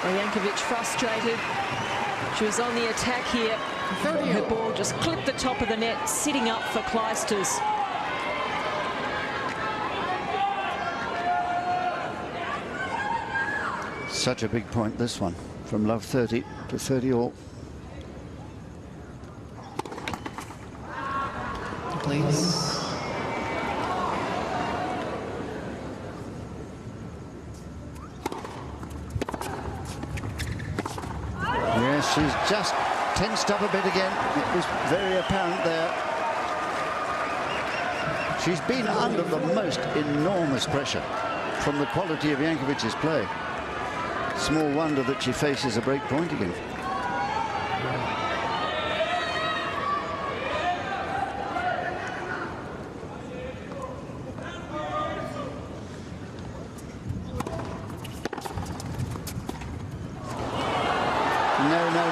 Jankovic frustrated. She was on the attack here. Her ball just clipped the top of the net, sitting up for Clijsters. Such a big point, this one, from love 30 to 30 all. Please. She's just tensed up a bit again. It was very apparent there. She's been under the most enormous pressure from the quality of Jankovic's play. Small wonder that she faces a break point again.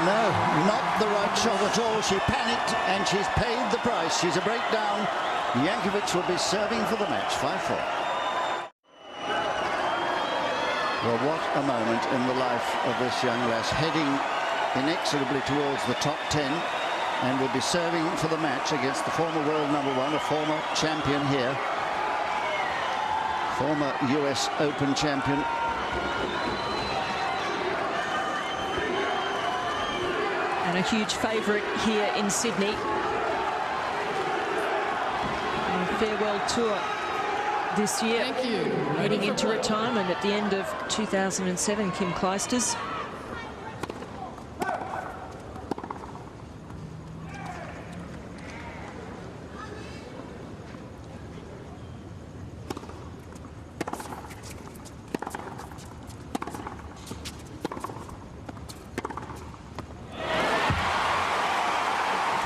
No, not the right shot at all. She panicked and she's paid the price. She's a breakdown. Jankovic will be serving for the match. 5-4. Well, what a moment in the life of this young lass, heading inexorably towards the top 10, and will be serving for the match against the former world #1, a former champion here, former US Open champion. And a huge favourite here in Sydney. And a farewell tour this year. Thank you. Heading into retirement at the end of 2007, Kim Clijsters.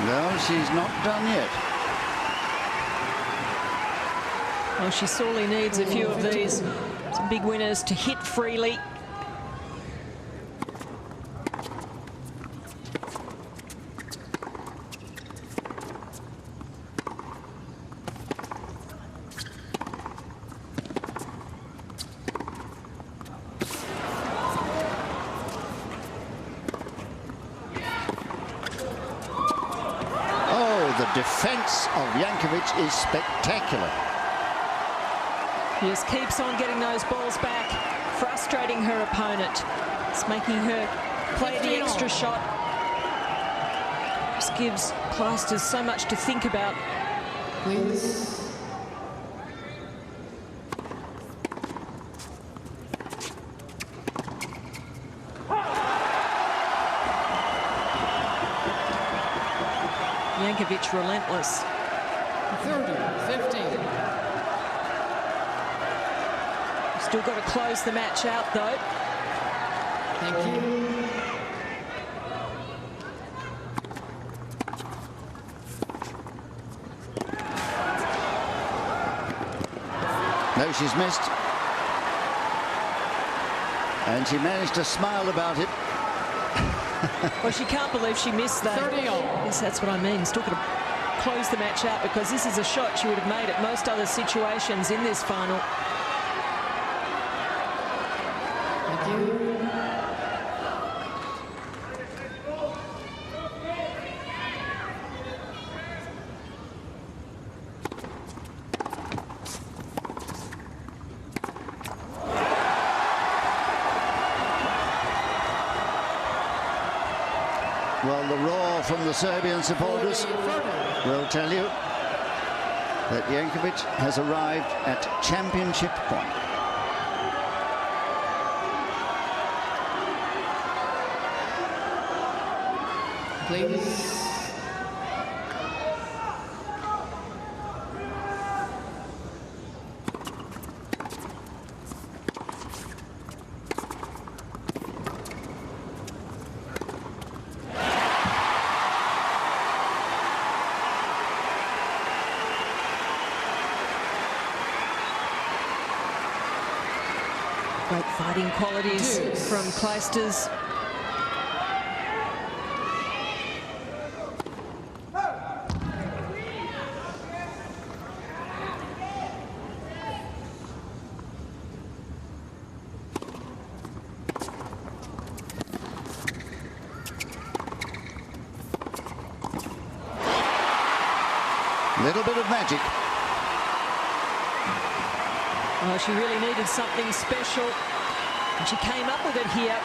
No, she's not done yet. Well, she sorely needs a few of these. Some big winners to hit freely. The defence of Jankovic is spectacular. He just keeps on getting those balls back, frustrating her opponent. It's making her play the extra shot. Just gives Clijsters so much to think about. Please. Jankovic relentless. 30-15. Still got to close the match out, though. Thank you. No, she's missed. And she managed to smile about it. Well, she can't believe she missed that. 30 all. Yes, that's what I mean. Still got to close the match out, because this is a shot she would have made at most other situations in this final. Thank you. Well, the roar from the Serbian supporters will tell you that Jankovic has arrived at championship point. Please. Great fighting qualities from Clijsters. Little bit of magic. Oh, she really needed something special, and she came up with it here.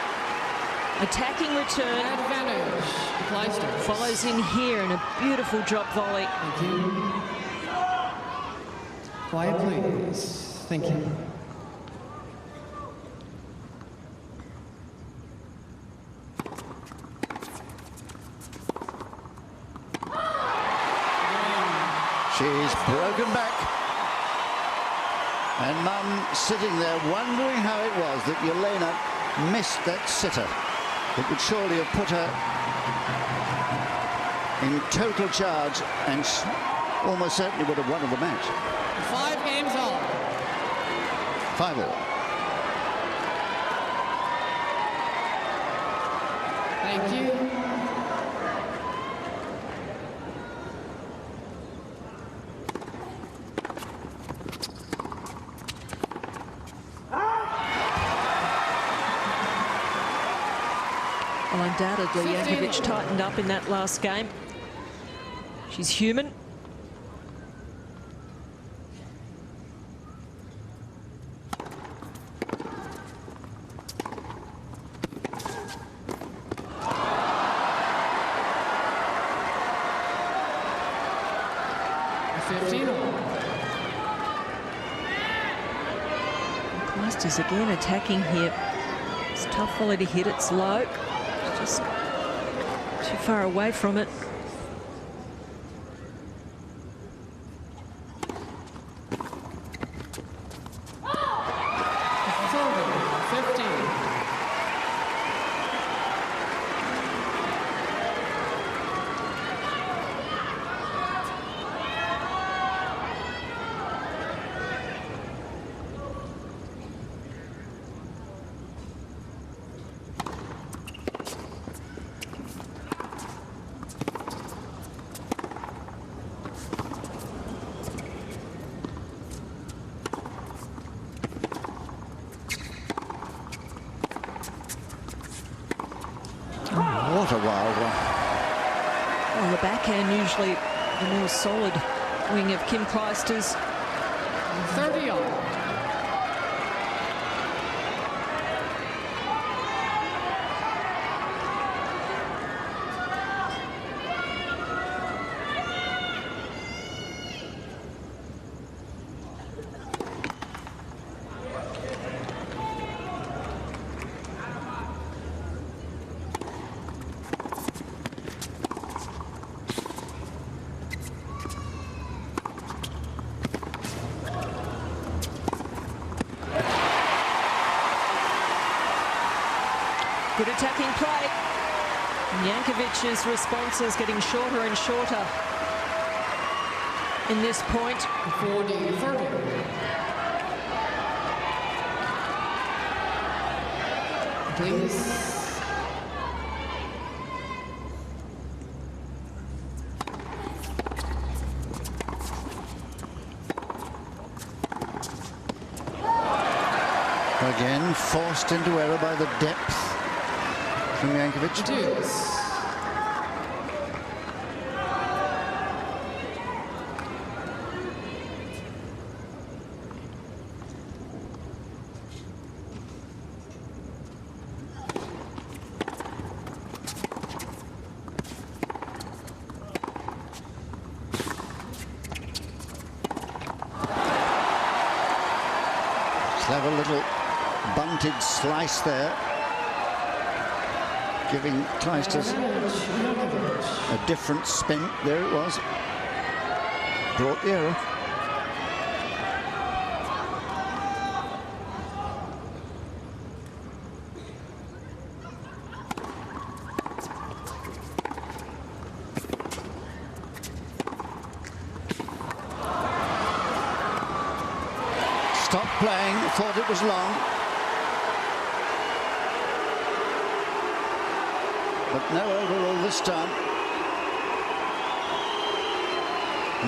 Attacking return. Advantage. Clijsters. Follows in here in a beautiful drop volley. Thank you. Quiet, please. Thank you. She's broken back. And Mum sitting there wondering how it was that Jelena missed that sitter. It would surely have put her in total charge and almost certainly would have won the match. 5 games all. 5-all. Thank you. Well, undoubtedly, Jankovic tightened up in that last game. She's human. Clijsters again attacking here. It's a tough volley to hit. It's low. Just too far away from it. What a wild one. Well, the backhand usually the more solid wing of Kim Clijsters. 30 all. Good attacking play. And Jankovic's responses getting shorter and shorter in this point. 40-30. Please. Again, forced into error by the depth from Jankovic. Deuce. Clever little bunted slice there, giving Clijsters a different spin. There it was. Brought the error. Stopped playing, thought it was long. But no overall this time.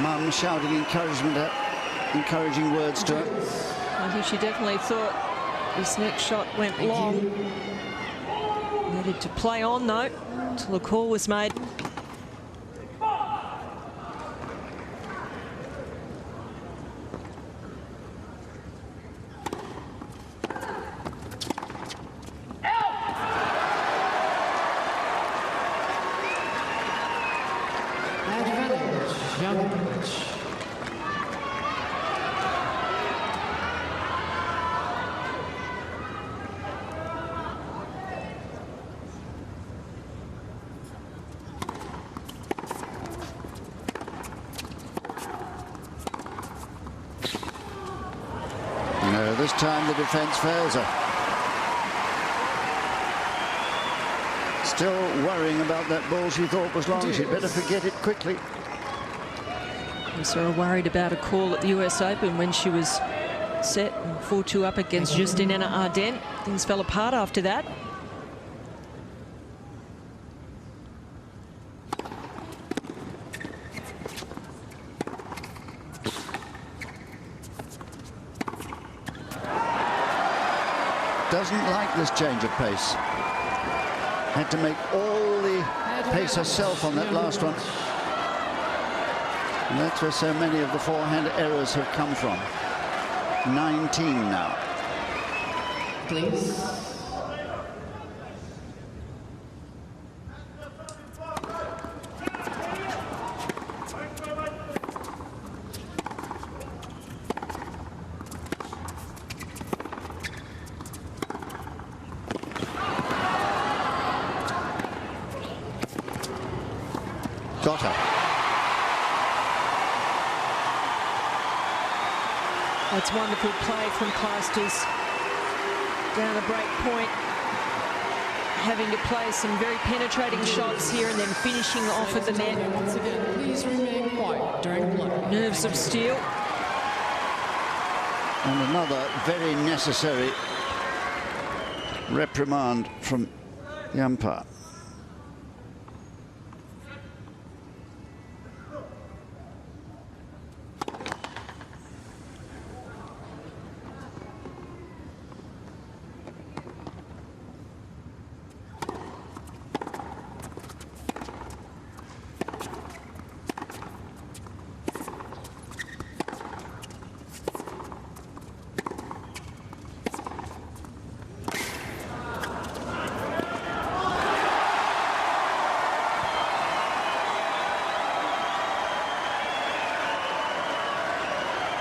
Mum shouting encouraging words to her. I think she definitely thought this next shot went long. Needed to play on though until a call was made. Jankovic. No, this time the defence fails her. Still worrying about that ball she thought was long. She'd better forget it quickly. We saw her worried about a call at the US Open when she was set and 4-2 up against Jelena Arden. Things fell apart after that. Doesn't like this change of pace. Had to make all the pace herself on that last one. And that's where so many of the forehand errors have come from. 19 now. Please. Got her. That's wonderful play from Clijsters. Down the break point. Having to play some very penetrating shots here and then finishing off at the net. Once again, please remain quiet during play. Nerves of steel. And another very necessary reprimand from the umpire.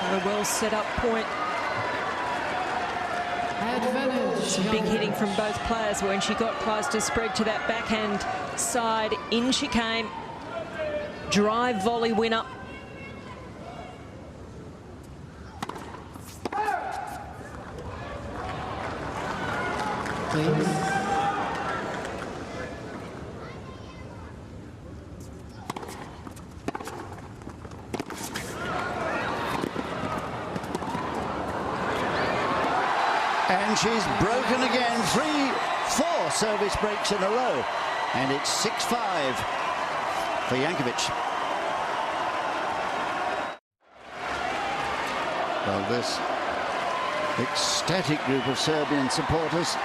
A well set up point. Advantage. Some big hitting from both players when she got Clijsters spread to that backhand side. In she came. Drive volley winner. Please. And she's broken again. 3-4 service breaks in a row. And it's 6-5 for Jankovic. Well, this ecstatic group of Serbian supporters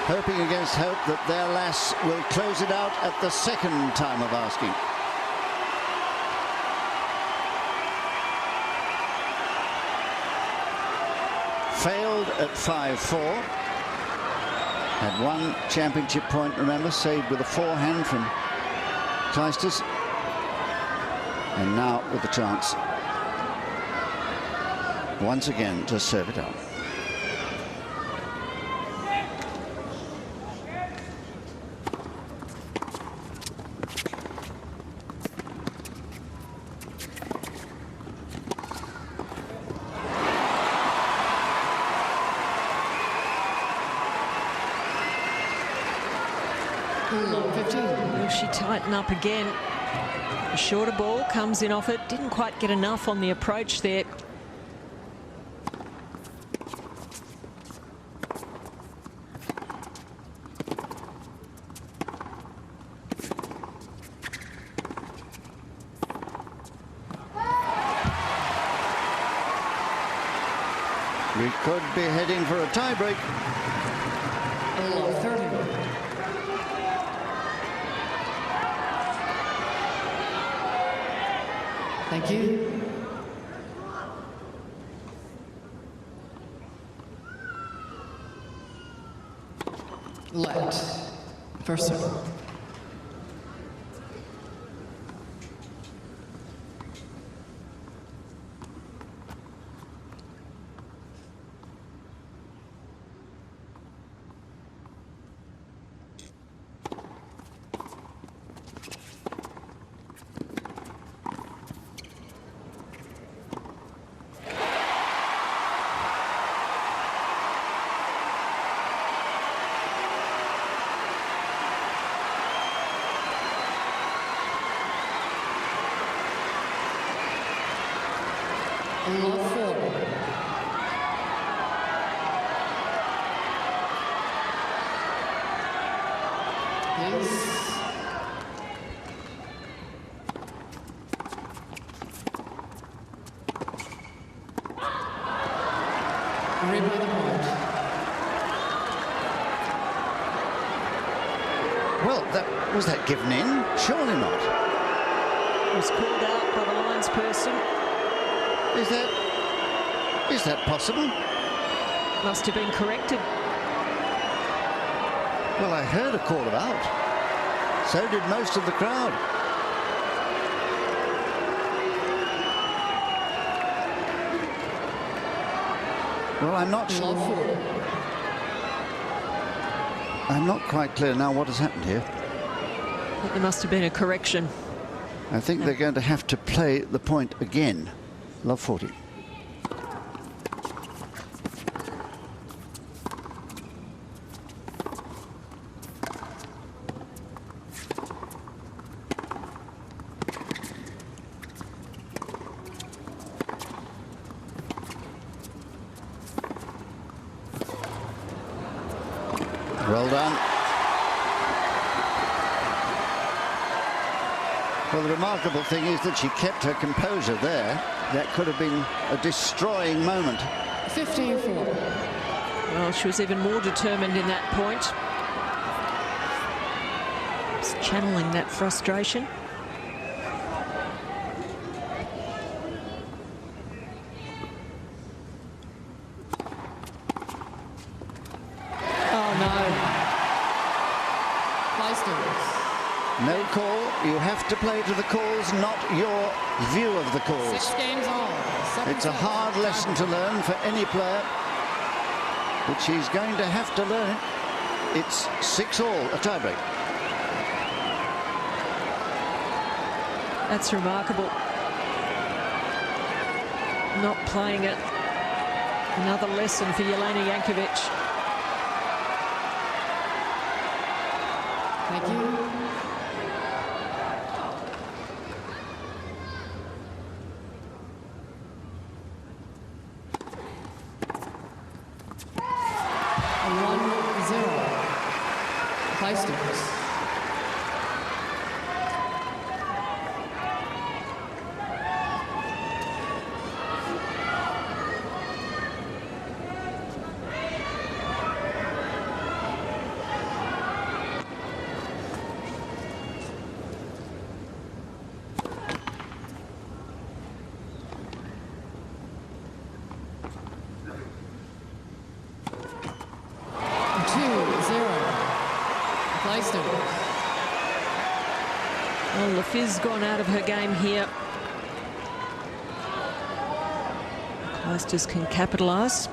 hoping against hope that their lass will close it out at the second time of asking. Failed at 5-4. Had one championship point, remember, saved with a forehand from Clijsters. And now with the chance once again to serve it up. 15. Will she tighten up again? A shorter ball comes in off it. Didn't quite get enough on the approach there. We could be heading for a tiebreak. 30. Thank you. Let. First serve. Love 4. Please. Replay the point. Well, was that given in? Surely not. It was called out by the linesperson. Is that possible? Must have been corrected. Well, I heard a call of out. So did most of the crowd. Well, I'm not sure. I'm not quite clear now what has happened here. I think there must have been a correction. I think they're going to have to play the point again. Love 40. Well done. Well, the remarkable thing is that she kept her composure there. That could have been a destroying moment. 15-4. Well, she was even more determined in that point. Just channeling that frustration. Oh, no. Clijsters. No call. You have to play to the calls, not your view of the calls. 6 games on. It's a hard lesson to learn for any player, but she's going to have to learn it. It's 6-all, a tiebreak. That's remarkable. Not playing it. Another lesson for Jelena Jankovic. Thank you. Clijsters. Well, the fizz gone out of her game here. Clijsters can capitalise.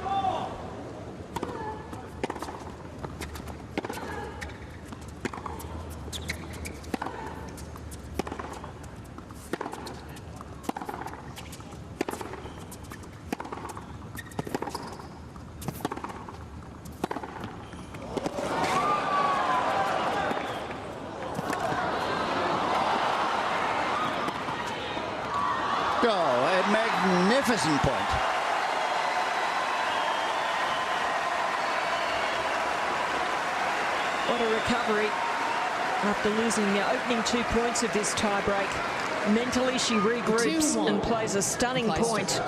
Oh, a magnificent point. What a recovery after losing the opening 2 points of this tie-break. Mentally, she regroups and plays a stunning point.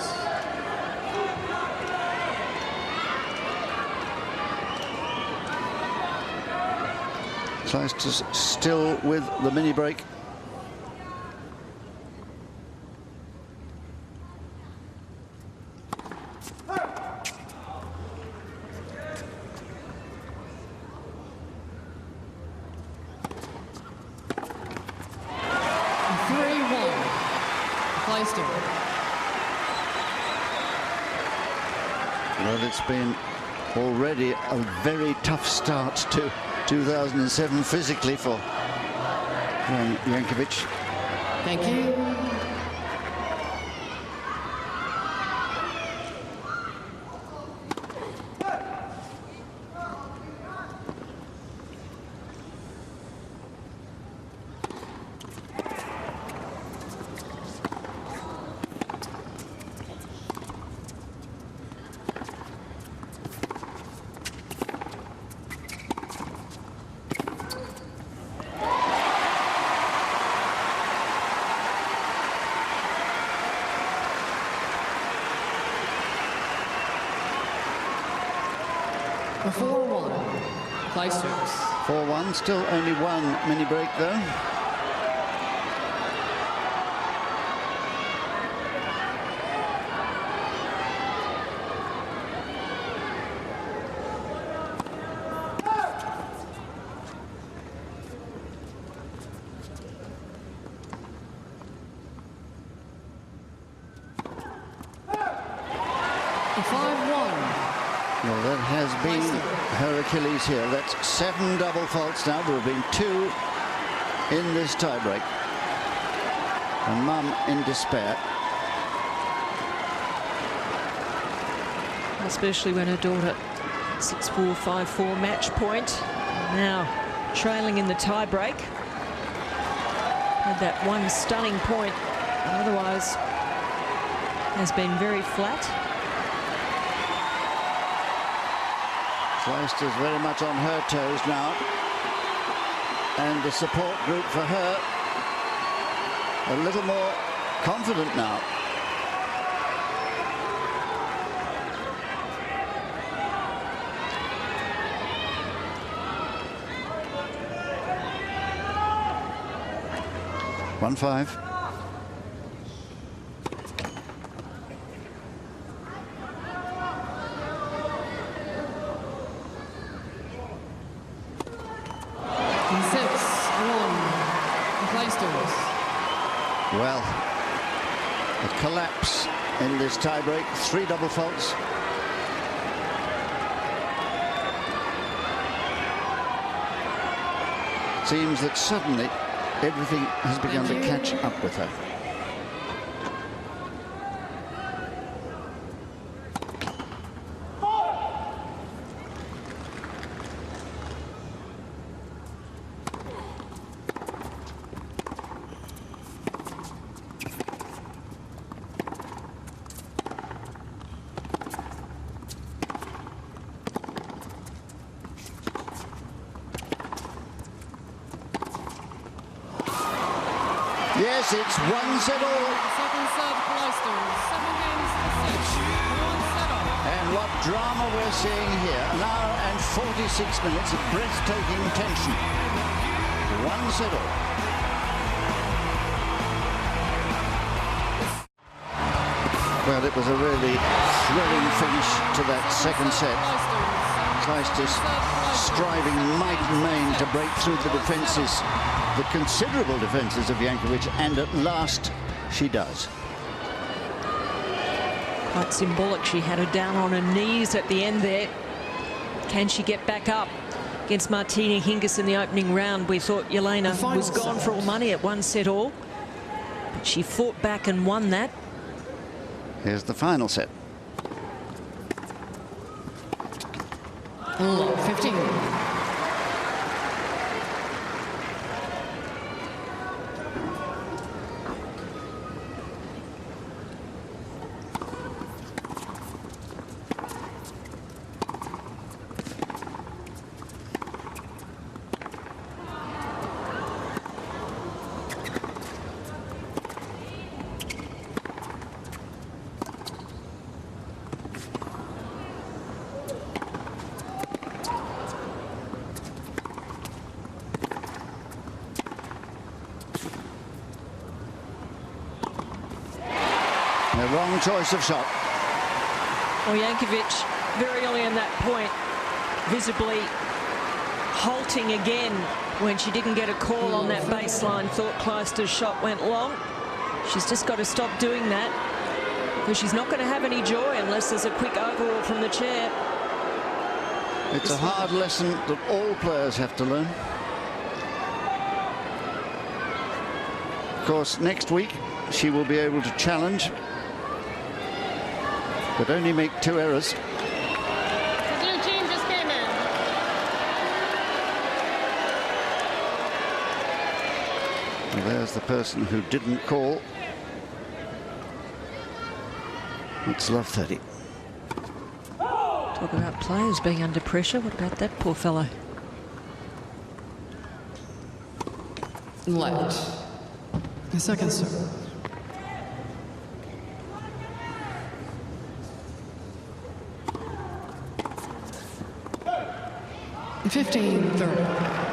Clijsters still with the mini break. Well, it's been already a very tough start to 2007 physically for Jankovic. Thank you. A 4-1. Clijsters. 4-1, still only one mini break though. Well, that has been her Achilles heel. That's 7 double faults now. There have been 2 in this tiebreak. And Mum in despair. Especially when her daughter 6-4, 5-4 match point. Now trailing in the tiebreak. Had that one stunning point, but otherwise has been very flat. Clijsters very much on her toes now, and the support group for her a little more confident now. One 5. Well, a collapse in this tiebreak. 3 double faults. Seems that suddenly everything has begun to catch up with her. Yes, it's 1-7 all. Second serve, Clijsters. 7 games to 6. 1-7. And what drama we're seeing here. An hour and 46 minutes of breathtaking tension. 1-7 all. Well, it was a really thrilling finish to that second set. Clijsters striving might and main to break through the defences, the considerable defences of Jankovic, and at last she does. Quite symbolic. She had her down on her knees at the end there. Can she get back up? Against Martina Hingis in the opening round, we thought Jelena was gone for all money at 1 set all. But she fought back and won that. Here's the final set. 15. The wrong choice of shot. Well, Jankovic, very early in that point, visibly halting again when she didn't get a call on that baseline. Thought Clijsters' shot went long. She's just got to stop doing that, because she's not going to have any joy unless there's a quick overall from the chair. It's a hard lesson that all players have to learn. Of course, next week she will be able to challenge, but only make 2 errors. The new team just came in. Well, there's the person who didn't call. It's love 30. Talk about players being under pressure. What about that poor fellow? Left. The second serve. In 15-30.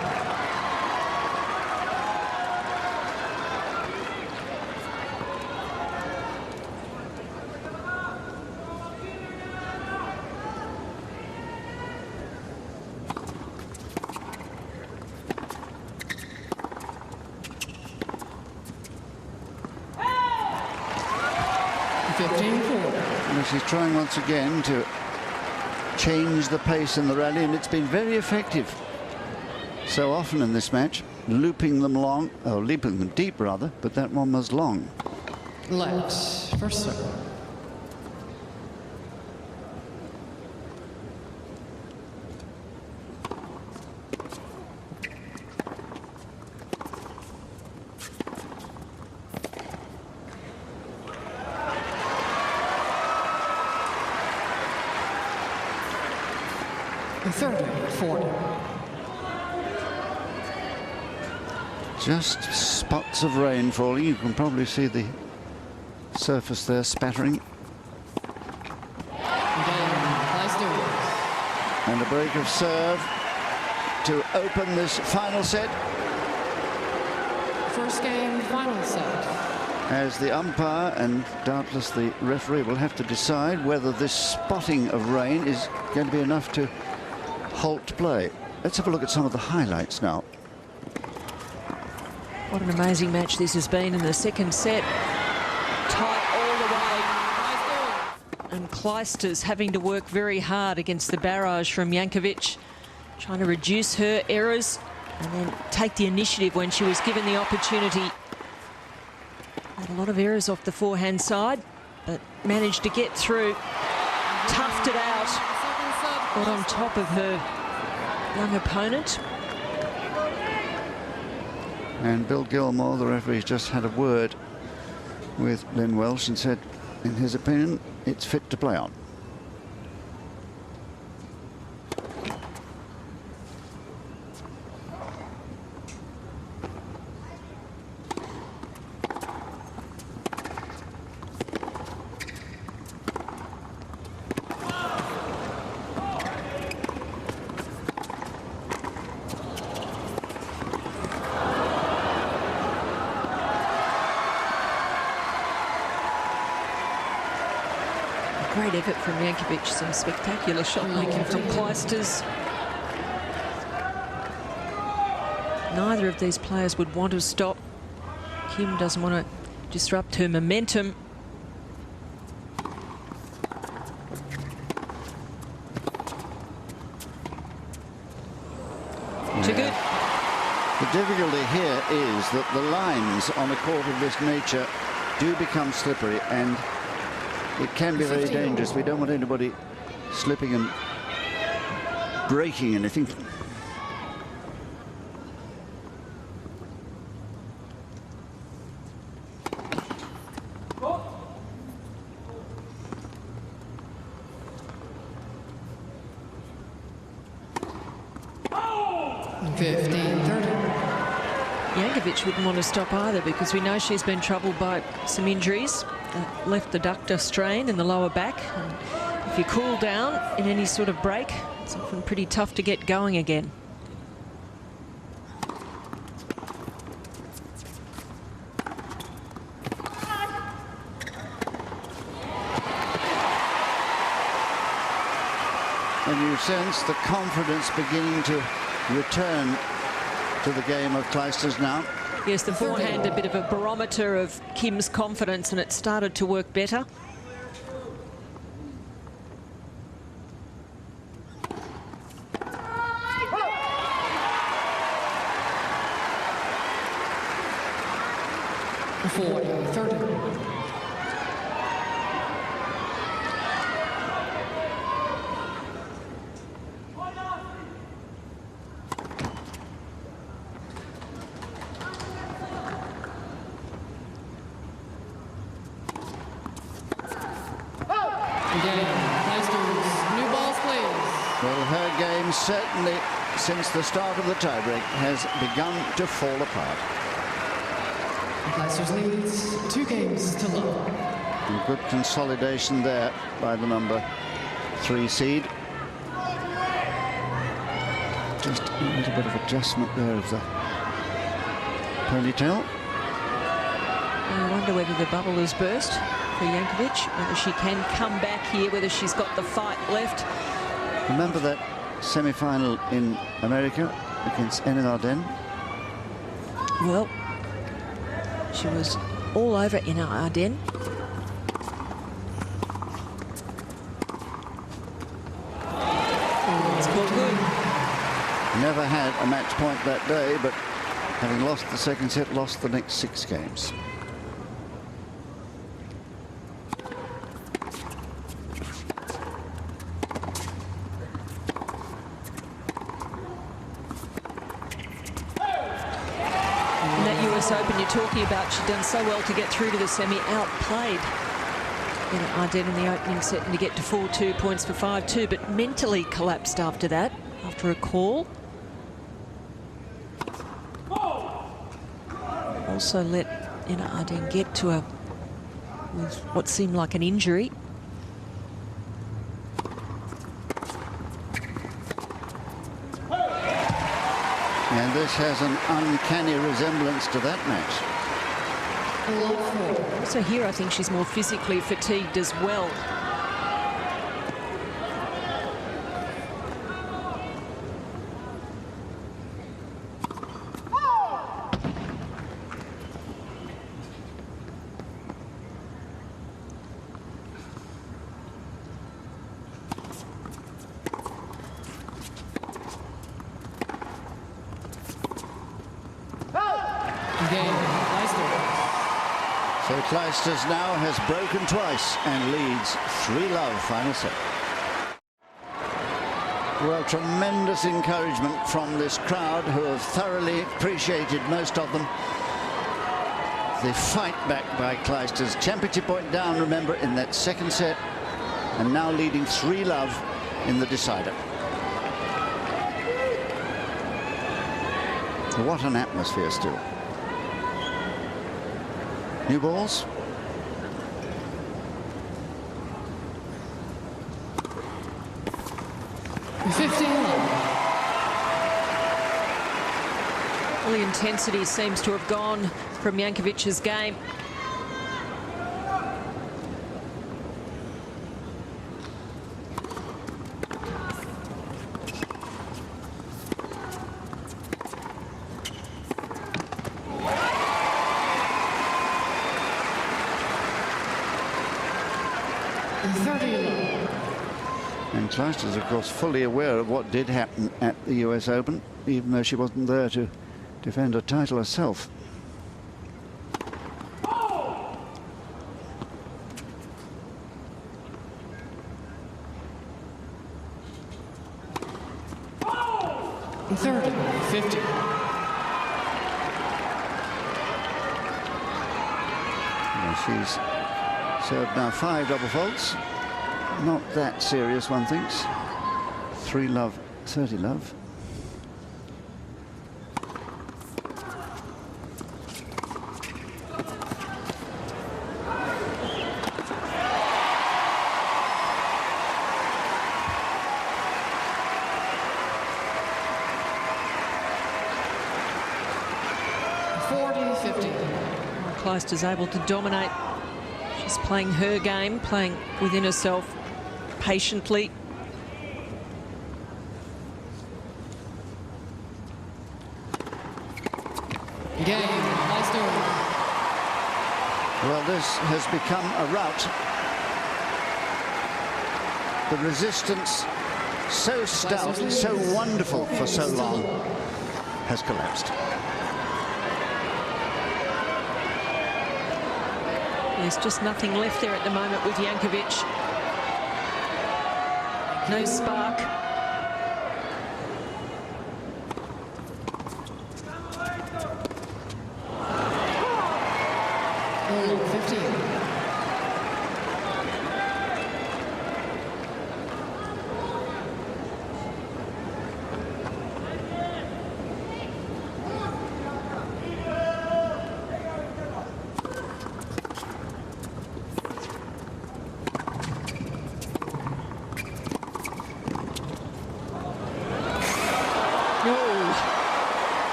She's trying once again to change the pace in the rally, and it's been very effective so often in this match, looping them long, or looping them deep rather, but that one was long. Left. First serve. Just spots of rain falling. You can probably see the surface there spattering. And a break of serve to open this final set. First game, final set. As the umpire and doubtless the referee will have to decide whether this spotting of rain is going to be enough to halt play. Let's have a look at some of the highlights now. What an amazing match this has been in the second set. Tight all the way. And Clijsters having to work very hard against the barrage from Jankovic, trying to reduce her errors and then take the initiative when she was given the opportunity. Had a lot of errors off the forehand side, but managed to get through. Toughed it out. Got on top of her young opponent. And Bill Gilmore, the referee, just had a word with Lynn Welsh and said, in his opinion, it's fit to play on. Great effort from Jankovic, some spectacular shot making from Clijsters. Neither of these players would want to stop. Kim doesn't want to disrupt her momentum. Too good. The difficulty here is that the lines on a court of this nature do become slippery, and it can be very dangerous. We don't want anybody slipping and breaking anything. Jankovic wouldn't want to stop either, because we know she's been troubled by some injuries. Left adductor strain in the lower back. And if you cool down in any sort of break, it's often pretty tough to get going again. And you sense the confidence beginning to return to the game of Clijsters now. Yes, the forehand a bit of a barometer of Kim's confidence, and it started to work better. Well, her game certainly, since the start of the tiebreak, has begun to fall apart. Clijsters leads 2 games to 0. And good consolidation there by the number 3 seed. Just a little bit of adjustment there of the ponytail. I wonder whether the bubble has burst for Jankovic, whether she can come back here, whether she's got the fight left. Remember that semi-final in America against Arden? Well, she was all over Arden. It's called good. Never had a match point that day, but having lost the second set, lost the next 6 games. Open you're talking about, she'd done so well to get through to the semi, outplayed Arden in the opening set and to get to 4-2 points for 5-2, but mentally collapsed after that, after a call. Also let Arden get to with what seemed like an injury. And this has an uncanny resemblance to that match. Also here, I think she's more physically fatigued as well. So Clijsters now has broken twice and leads 3-love final set. Well, tremendous encouragement from this crowd who have thoroughly appreciated, most of them, the fight back by Clijsters. Championship point down, remember, in that second set, and now leading 3-love in the decider. What an atmosphere still. New balls. All the intensity seems to have gone from Jankovic's game. And Clijsters, of course, fully aware of what did happen at the US Open, even though she wasn't there to defend her title herself. She's served now 5 double faults. Not that serious, one thinks. 3-love, 30-love. Clijsters able to dominate. She's playing her game, playing within herself patiently. Well, this has become a rout. The resistance, so stout, so wonderful for so long, has collapsed. There's just nothing left there at the moment with Jankovic. No spark. All 15.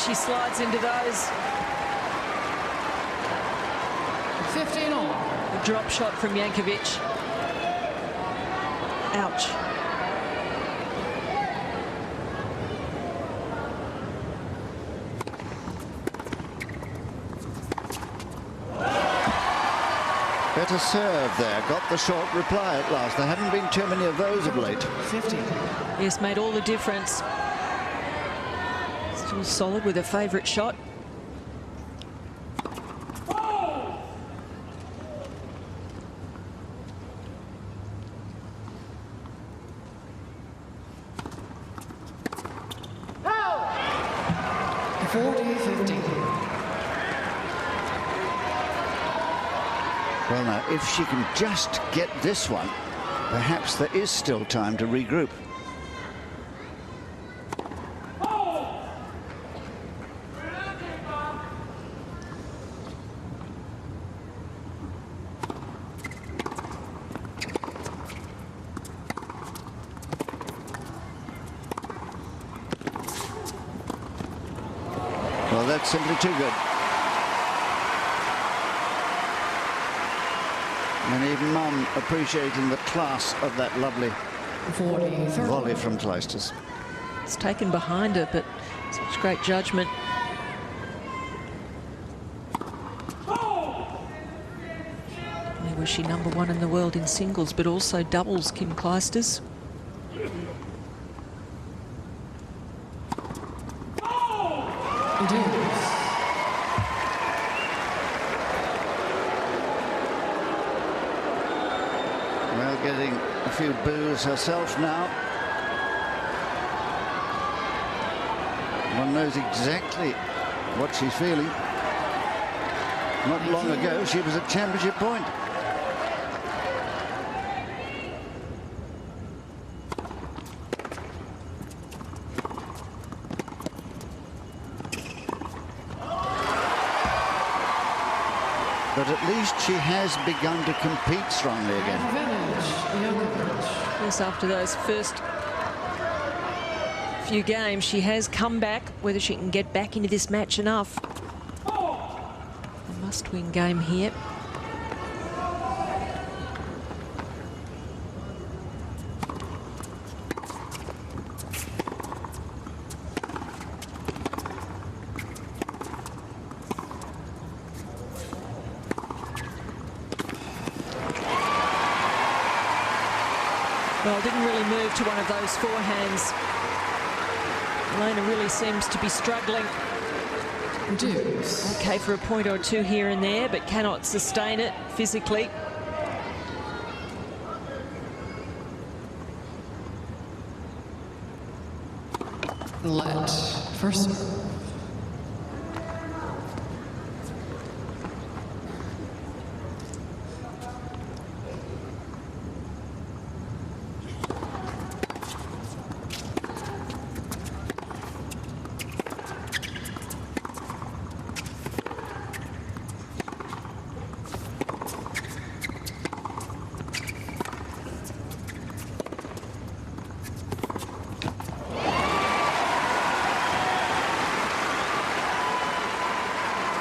She slides into those. 15 all. A drop shot from Jankovic. Ouch. Better serve there. Got the short reply at last. There haven't been too many of those of late. 50. Yes, made all the difference. Still solid with a favourite shot. Well, now, if she can just get this one, perhaps there is still time to regroup. Well, that's simply too good. And even Mum appreciating the class of that lovely volley from Clijsters. It's taken behind her, but such great judgment. Not only was she #1 in the world in singles, but also doubles, Kim Clijsters. Well, getting a few boos herself now. One knows exactly what she's feeling. Not long ago, she was at championship point. But at least she has begun to compete strongly again. Yes, after those first few games, she has come back. Whether she can get back into this match enough. A must-win game here. Well, didn't really move to one of those forehands. Jelena really seems to be struggling. Okay for a point or two here and there, but cannot sustain it physically. Let first serve.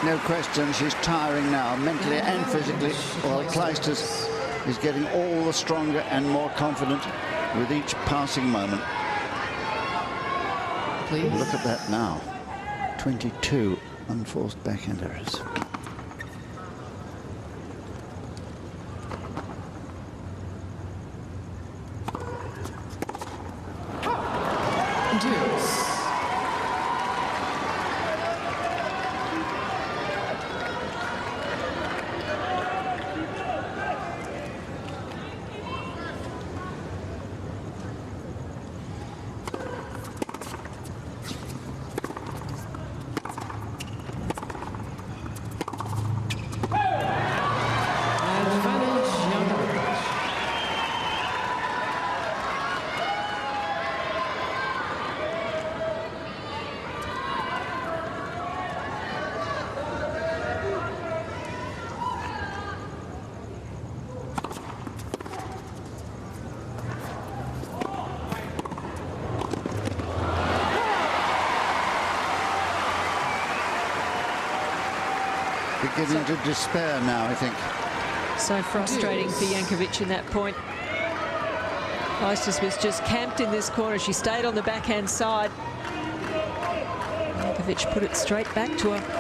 No question, she's tiring now, mentally and physically, while Clijsters is getting all the stronger and more confident with each passing moment. Please. Look at that now. 22 Unforced backhand errors. Deuce. Advantage, Jankovic. Beginning to despair now, I think. So frustrating for Jankovic in that point. Clijsters was just camped in this corner. She stayed on the backhand side. Jankovic put it straight back to her.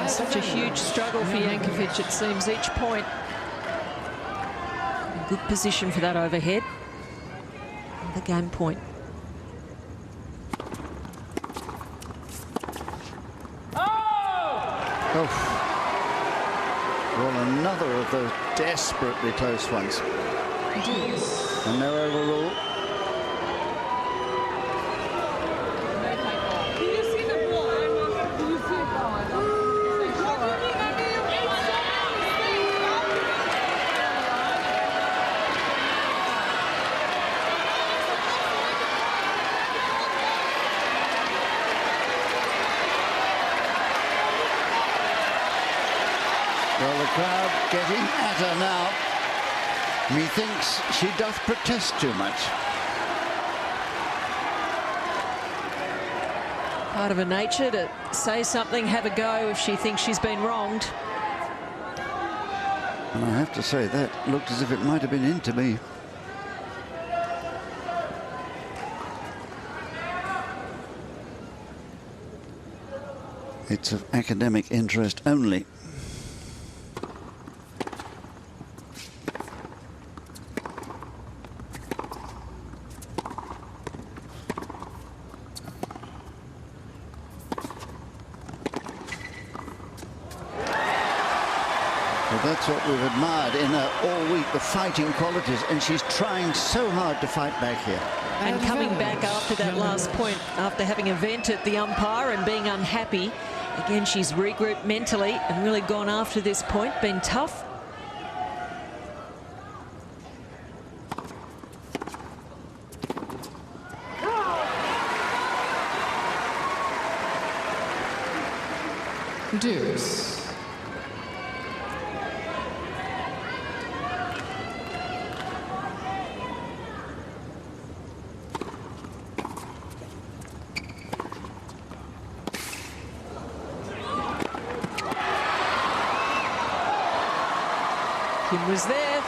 Such a huge struggle for Jankovic, it seems, each point. Good position for that overhead. The game point. Oh. Well, another of those desperately close ones. And no overrule. Well, the crowd getting at her now. Methinks she doth protest too much. Part of her nature to say something, have a go if she thinks she's been wronged. And I have to say, that looked as if it might have been into me. It's of academic interest only. Well, that's what we've admired in her all week, the fighting qualities, and she's trying so hard to fight back here. And coming back after that last point, after having a vent at the umpire and being unhappy, again, she's regrouped mentally and really gone after this point, been tough. Deuce. Kim was there.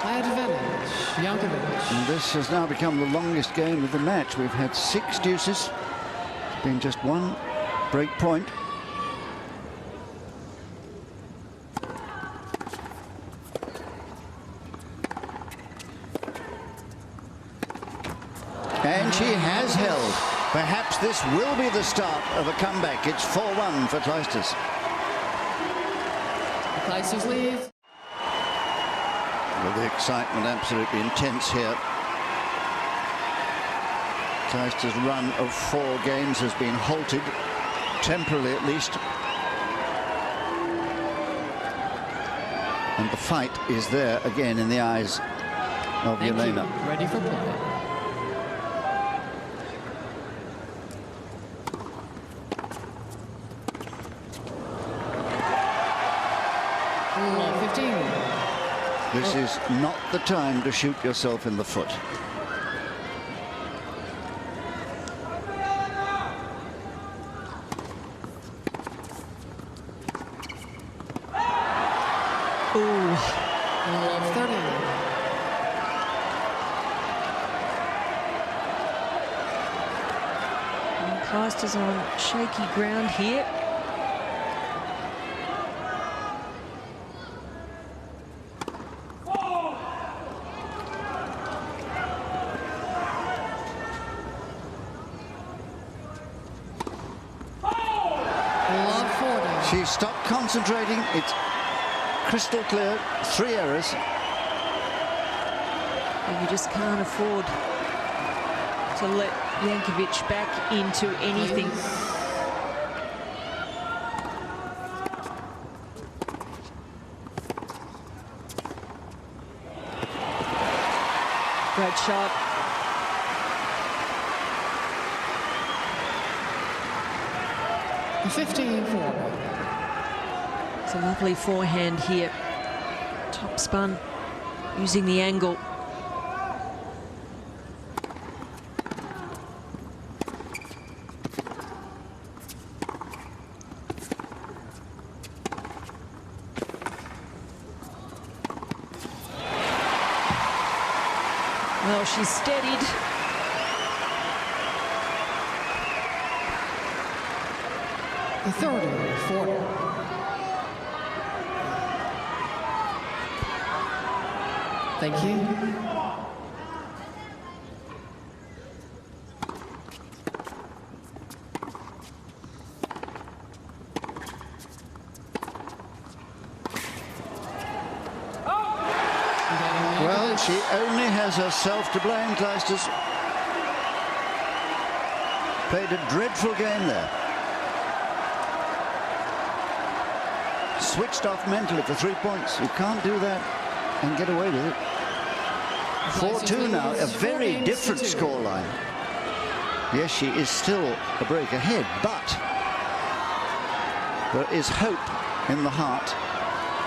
Advantage, Jankovic. And this has now become the longest game of the match. We've had 6 deuces. It's been just one break point. And she has held. Perhaps this will be the start of a comeback. It's 4-1 for Clijsters. Clijsters leave. Well, the excitement absolutely intense here. Clijsters' run of 4 games has been halted, temporarily at least. And the fight is there again in the eyes of Jelena. Ready for play. This is not the time to shoot yourself in the foot. Ooh. 30. Clijsters on shaky ground here. She stopped concentrating. It's crystal clear. 3 errors. And you just can't afford to let Jankovic back into anything. Great shot. The 15-4. It's a lovely forehand here. Top spun, using the angle. Well, she's steadied. The 30-40. Thank you. Well, she only has herself to blame, Clijsters. Played a dreadful game there. Switched off mentally for 3 points. You can't do that and get away with it. 4-2 now, a very different scoreline. Yes, she is still a break ahead, but there is hope in the heart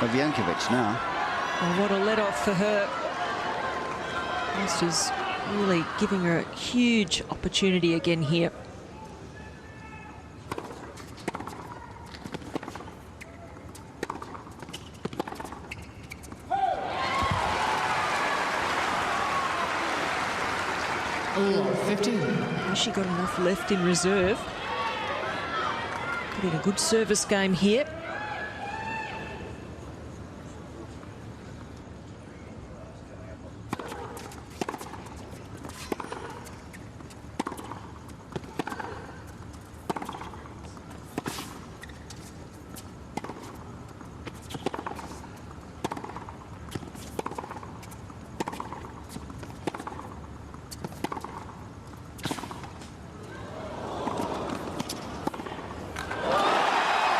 of Jankovic now. Oh, what a let-off for her. Clijsters really giving her a huge opportunity again here. Oh, 15. Has she got enough left in reserve? Putting a good service game here.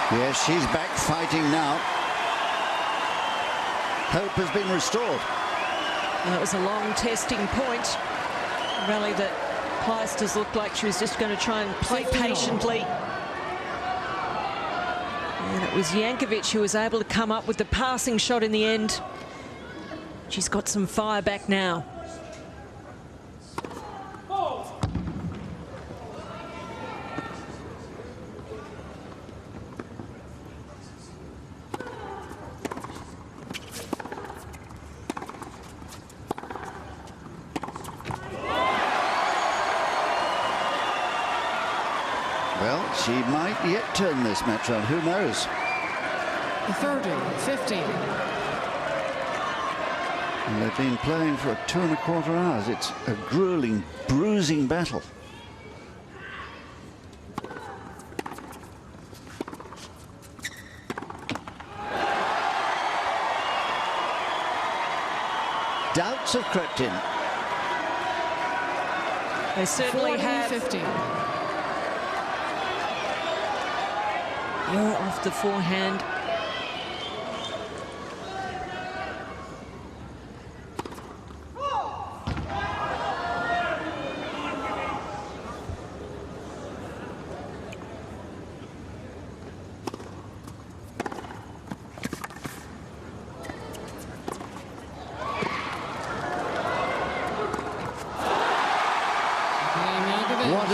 Yes, she's back fighting now. Hope has been restored. That was a long testing point. A rally that Clijsters looked like she was just going to try and play patiently. And it was Jankovic who was able to come up with the passing shot in the end. She's got some fire back now. Well, she might yet turn this match on. Who knows? 30-15. And they've been playing for 2¼ hours. It's a grueling, bruising battle. Doubts have crept in. They certainly have. 40-15. You're off the forehand.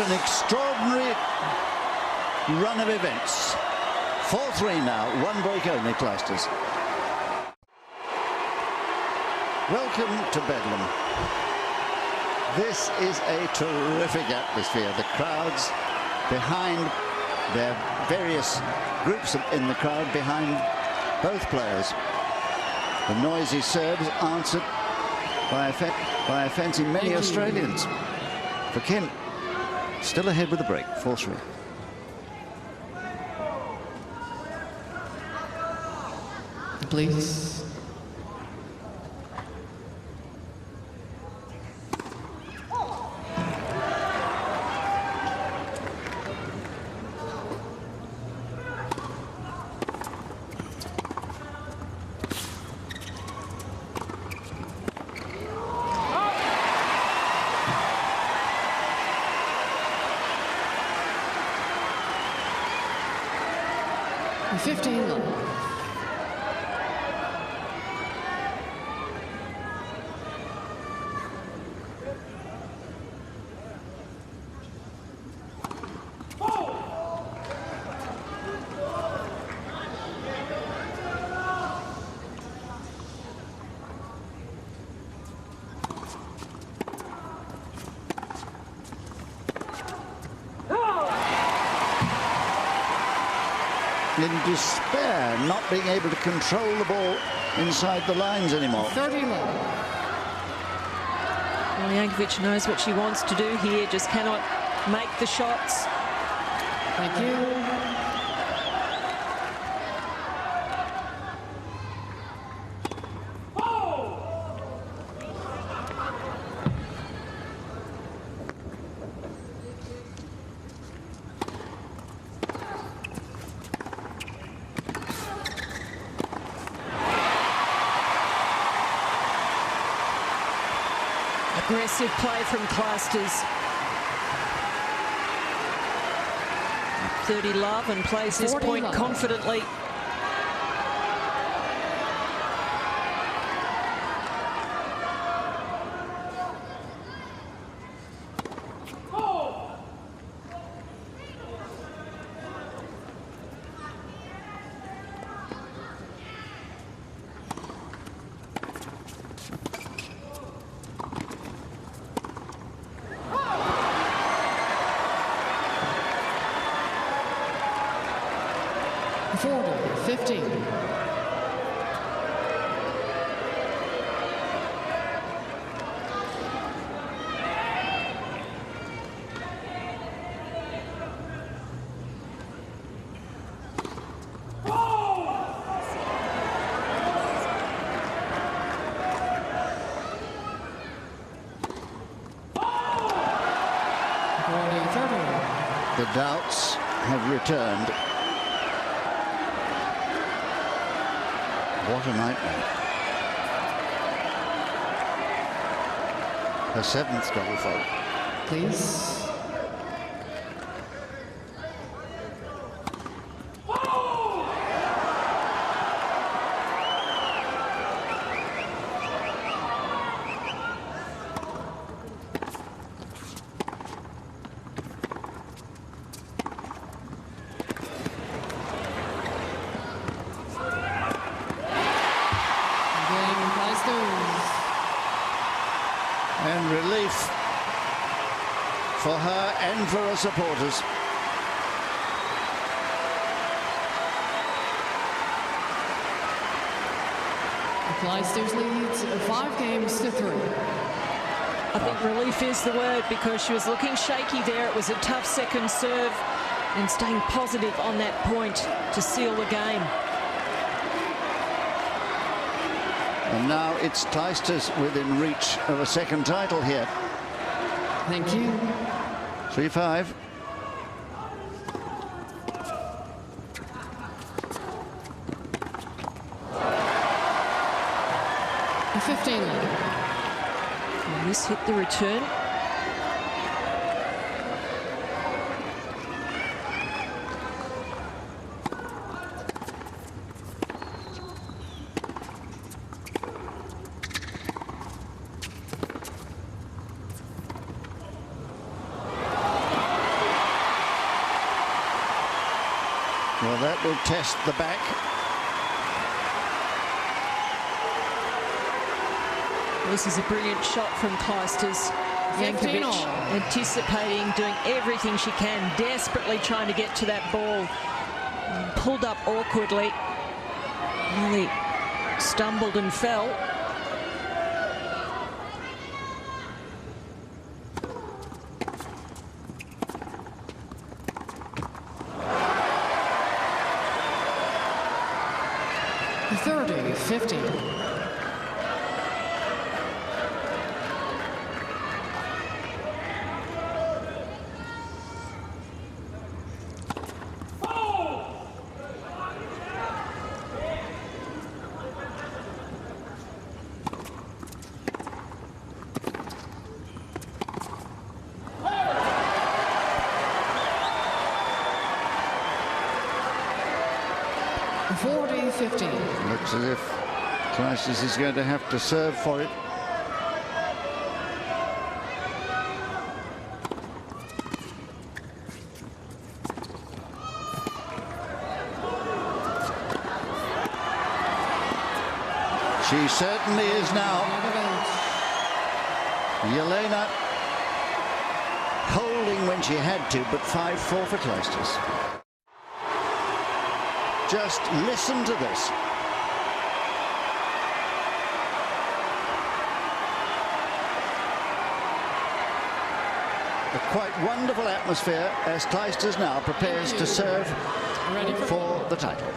an extraordinary run of events. 4-3 now, one break only, Clijsters. Welcome to Bedlam. This is a terrific atmosphere. The crowds behind, their various groups in the crowd behind both players. The noisy Serbs answered by offending many Australians. For Kim, still ahead with the break, 4-3. Please. And 15 love. In despair, not being able to control the ball inside the lines anymore. 30 love. Well, Jankovic knows what she wants to do here, just cannot make the shots. Thank you. Aggressive play from Clijsters. 30 love and plays this point love. confidently. Forward, 15. The doubts have returned. What a nightmare. Her 7th double fault. Please. And relief for her and for her supporters. The Clijsters leads 5-3. I think relief is the word, because she was looking shaky there. It was a tough second serve, and staying positive on that point to seal the game. And now it's Clijsters within reach of a second title here. Thank you. 3-5. And 15 love. And this hit the return. will test the back. This is a brilliant shot from Clijsters. 15 Jankovic all. anticipating, doing everything she can, desperately trying to get to that ball. Pulled up awkwardly. Nearly stumbled and fell. The 30-15. Looks as if Clijsters is going to have to serve for it. She certainly is now. Jelena holding when she had to, but 5-4 for Clijsters. Just listen to this. A quite wonderful atmosphere as Clijsters now prepares to serve for the title.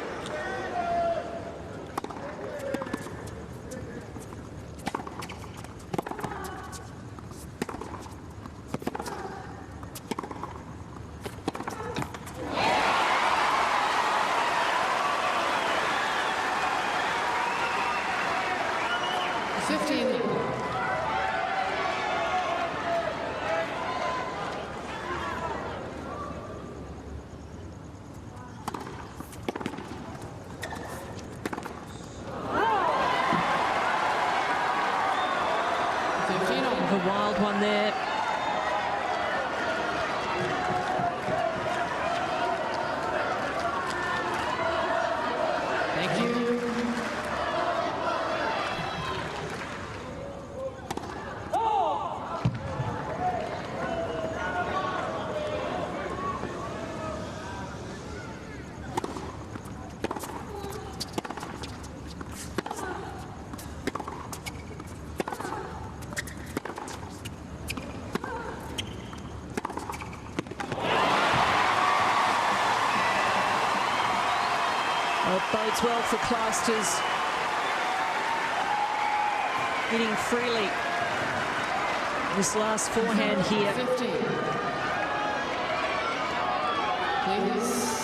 A wild one there. Thank you. Well, it bodes well for Clijsters. Hitting freely. This last forehand here. 15. Please.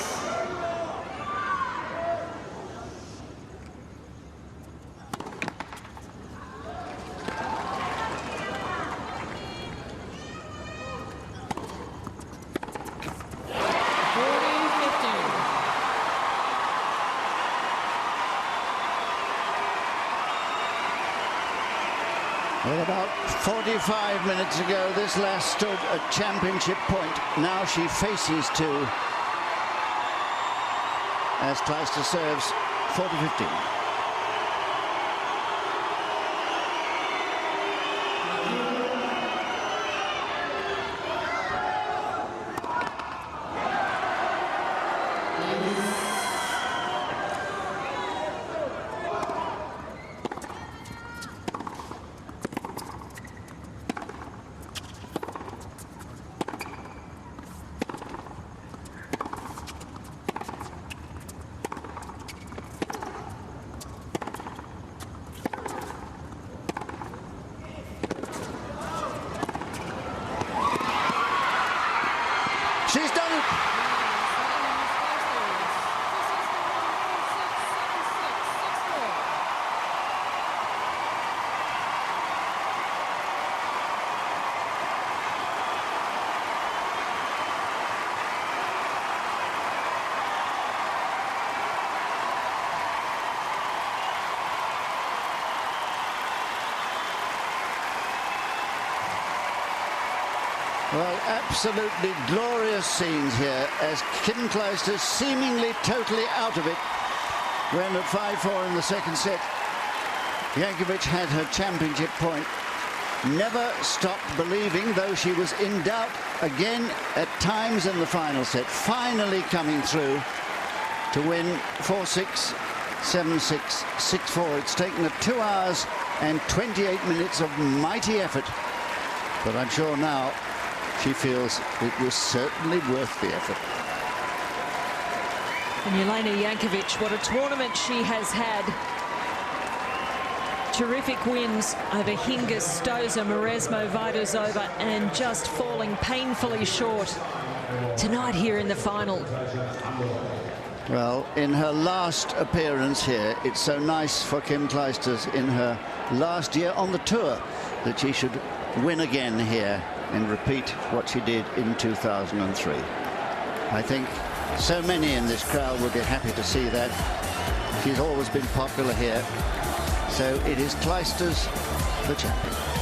Well, about 45 minutes ago, this last stood at championship point. Now she faces to, as Clijsters serves, 40-15. Well, absolutely glorious scenes here as Kim Clijsters seemingly totally out of it when at 5-4 in the second set, Jankovic had her championship point. Never stopped believing, though she was in doubt again at times in the final set. Finally coming through to win 4-6, 7-6, 6-4. It's taken her 2 hours and 28 minutes of mighty effort. But I'm sure now she feels it was certainly worth the effort. And Jelena Jankovic, what a tournament she has had. Terrific wins over Hingis, Stosur, Mauresmo, Vaidozova, and just falling painfully short tonight here in the final. Well, in her last appearance here, it's so nice for Kim Clijsters in her last year on the tour that she should win again here and repeat what she did in 2003. I think so many in this crowd will be happy to see that. She's always been popular here. So it is Clijsters, the champion.